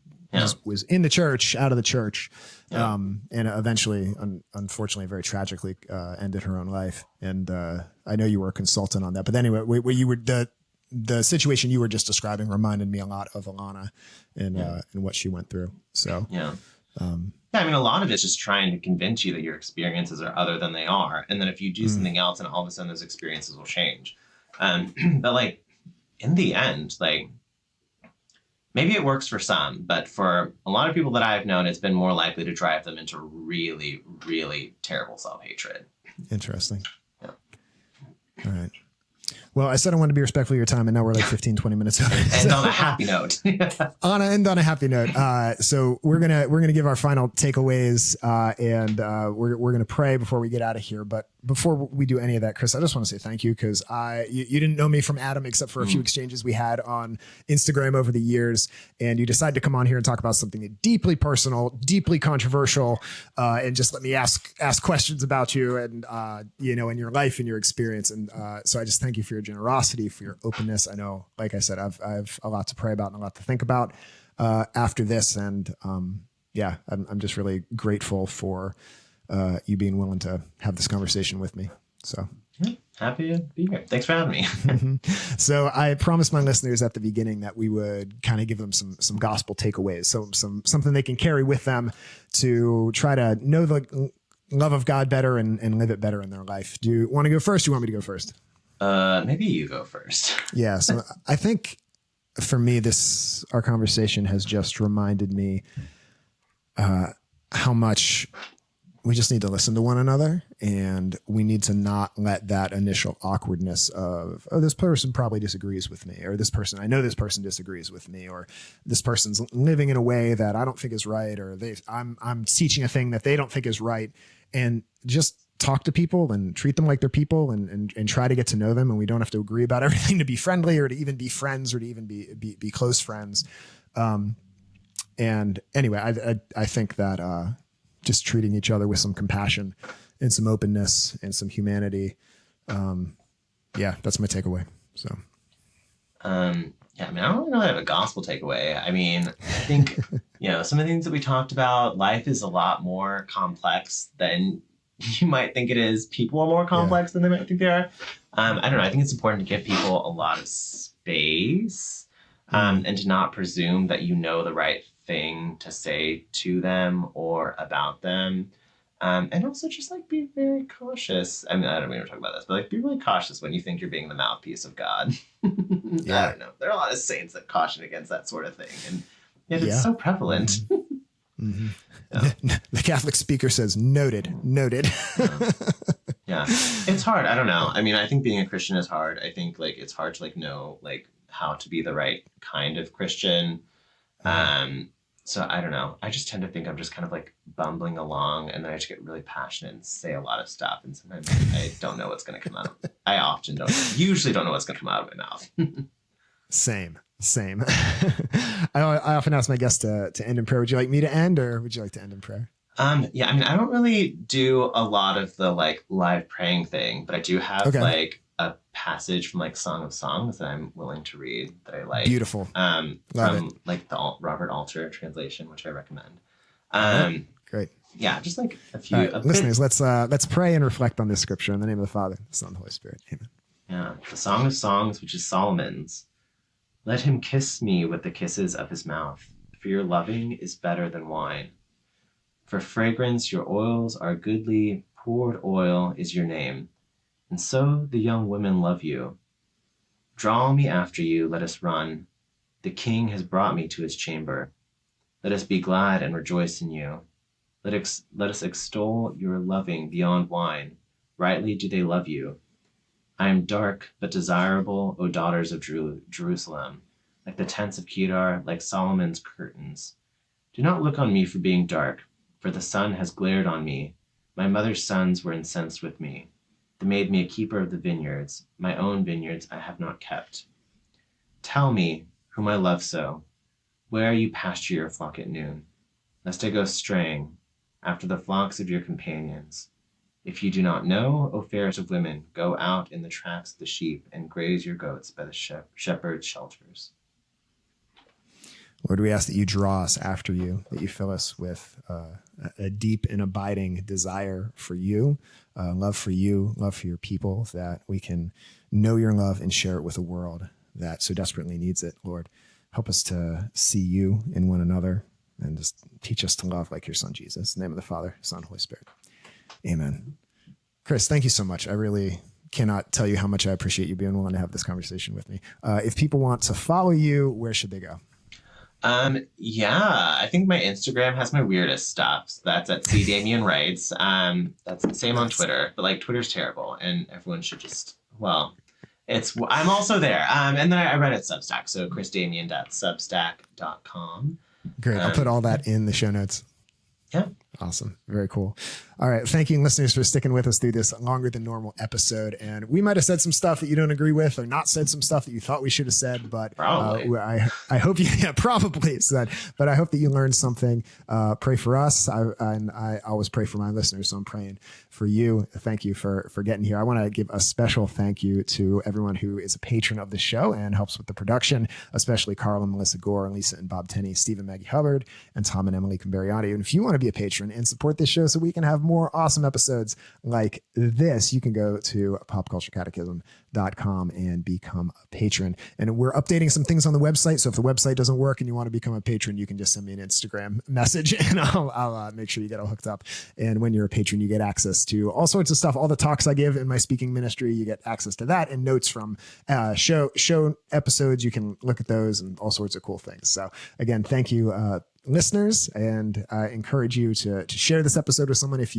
was in the church, out of the church, and eventually, unfortunately, very tragically ended her own life. And I know you were a consultant on that. But anyway, you were the situation you were just describing reminded me a lot of Alana and what she went through. So, I mean, a lot of it's just trying to convince you that your experiences are other than they are. And then if you do something else, and all of a sudden those experiences will change. But like in the end, like maybe it works for some, but for a lot of people that I've known, it's been more likely to drive them into really, really terrible self-hatred. Interesting. Yeah. All right. Well, I said I wanted to be respectful of your time, and now we're like 15, 20 minutes over. And on a happy note. On a happy note. So we're gonna give our final takeaways, and we're gonna pray before we get out of here. But before we do any of that, Chris, I just want to say thank you, because you didn't know me from Adam except for a few exchanges we had on Instagram over the years, and you decided to come on here and talk about something deeply personal, deeply controversial, and just let me ask questions about you and and your life and your experience. And so I just thank you for your generosity, for your openness. I know, like I said, I've a lot to pray about and a lot to think about after this, and I'm just really grateful for you being willing to have this conversation with me. So happy to be here. Thanks for having me. So I promised my listeners at the beginning that we would kind of give them some gospel takeaways, so something they can carry with them to try to know the love of God better and live it better in their life. Do you want to go first? Do you want me to go first? Maybe you go first. Yeah. So I think for me, our conversation has just reminded me how much we just need to listen to one another, and we need to not let that initial awkwardness of, oh, this person probably disagrees with me, or I know this person disagrees with me, or this person's living in a way that I don't think is right, or I'm teaching a thing that they don't think is right, and just talk to people and treat them like they're people, and try to get to know them. And we don't have to agree about everything to be friendly, or to even be friends, or to even be close friends. And anyway, I think that just treating each other with some compassion and some openness and some humanity. That's my takeaway. So, I mean, I don't really know that I have a gospel takeaway. I mean, I think, some of the things that we talked about, life is a lot more complex than you might think it is. People are more complex than they might think they are. I don't know. I think it's important to give people a lot of space, and to not presume that you know the right thing to say to them or about them. And also just like be very cautious. I mean, I don't mean to talk about this, but like be really cautious when you think you're being the mouthpiece of God. I don't know. There are a lot of saints that caution against that sort of thing. And yet it's so prevalent. Mm-hmm. The Catholic speaker says, noted. Yeah. It's hard. I don't know. I mean, I think being a Christian is hard. I think like it's hard to like know like how to be the right kind of Christian. So I don't know. I just tend to think I'm just kind of like bumbling along, and then I just get really passionate and say a lot of stuff. And sometimes I don't know what's going to come out. I usually don't know what's going to come out of my mouth. Same. I often ask my guests to end in prayer. Would you like me to end, or would you like to end in prayer? Yeah, I mean, I don't really do a lot of the like live praying thing, but I do have like a passage from like Song of Songs that I'm willing to read that I like. Beautiful. From like the Robert Alter translation, which I recommend. Great. Yeah, just like a few. Listeners, let's pray and reflect on this scripture in the name of the Father, the Son, and the Holy Spirit. Amen. Yeah, the Song of Songs, which is Solomon's. Let him kiss me with the kisses of his mouth, for your loving is better than wine. For fragrance your oils are goodly, poured oil is your name. And so the young women love you. Draw me after you, let us run. The king has brought me to his chamber. Let us be glad and rejoice in you. Let us extol your loving beyond wine. Rightly do they love you. I am dark but desirable, O daughters of Jerusalem, like the tents of Kedar, like Solomon's curtains. Do not look on me for being dark, for the sun has glared on me. My mother's sons were incensed with me. They made me a keeper of the vineyards. My own vineyards I have not kept. Tell me, whom I love so, where you pasture your flock at noon, lest I go straying after the flocks of your companions. If you do not know, O fairest of women, go out in the tracks of the sheep and graze your goats by the shepherd's shelters. Lord, we ask that you draw us after you, that you fill us with a deep and abiding desire for you, love for your people, that we can know your love and share it with a world that so desperately needs it. Lord, help us to see you in one another and just teach us to love like your son, Jesus. In the name of the Father, Son, Holy Spirit. Amen. Chris, thank you so much. I really cannot tell you how much I appreciate you being willing to have this conversation with me. If people want to follow you, where should they go? Yeah, I think my Instagram has my weirdest stuff. So that's at C Damian Writes. That's the same on Twitter, but like Twitter's terrible, and everyone should just, I'm also there. And then I read at Substack, so chrisdamian.substack.com. Great. I'll put all that in the show notes. Yeah. Awesome. Very cool. All right. Thank you, listeners, for sticking with us through this longer than normal episode. And we might have said some stuff that you don't agree with, or not said some stuff that you thought we should have said, but I hope you probably said, but I hope that you learned something. Pray for us. I always pray for my listeners, so I'm praying for you. Thank you for getting here. I want to give a special thank you to everyone who is a patron of the show and helps with the production, especially Carl and Melissa Gore, and Lisa and Bob Tenney, Steve and Maggie Hubbard, and Tom and Emily Cambariati. And if you want to be a patron and support this show so we can have more awesome episodes like this, you can go to popculturecatechism.com and become a patron. And we're updating some things on the website. So if the website doesn't work and you want to become a patron, you can just send me an Instagram message and I'll make sure you get all hooked up. And when you're a patron, you get access to all sorts of stuff. All the talks I give in my speaking ministry, you get access to that, and notes from show episodes. You can look at those and all sorts of cool things. So again, thank you, listeners, and I encourage you to share this episode with someone if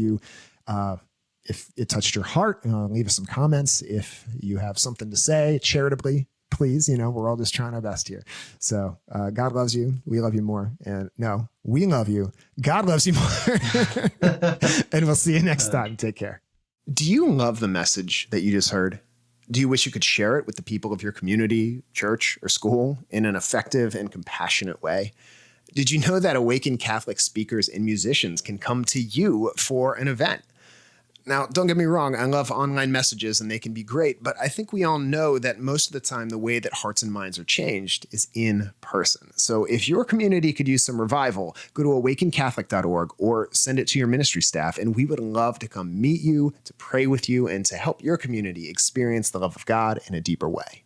it touched your heart. Leave us some comments if you have something to say charitably, please. We're all just trying our best here. So God loves you, we love you more, and no, we love you, God loves you more. And we'll see you next time. Take care. Do you love the message that you just heard? Do you wish you could share it with the people of your community, church, or school in an effective and compassionate way? Did you know that Awaken Catholic speakers and musicians can come to you for an event? Now, don't get me wrong, I love online messages and they can be great, but I think we all know that most of the time the way that hearts and minds are changed is in person. So if your community could use some revival, go to awakencatholic.org or send it to your ministry staff, and we would love to come meet you, to pray with you, and to help your community experience the love of God in a deeper way.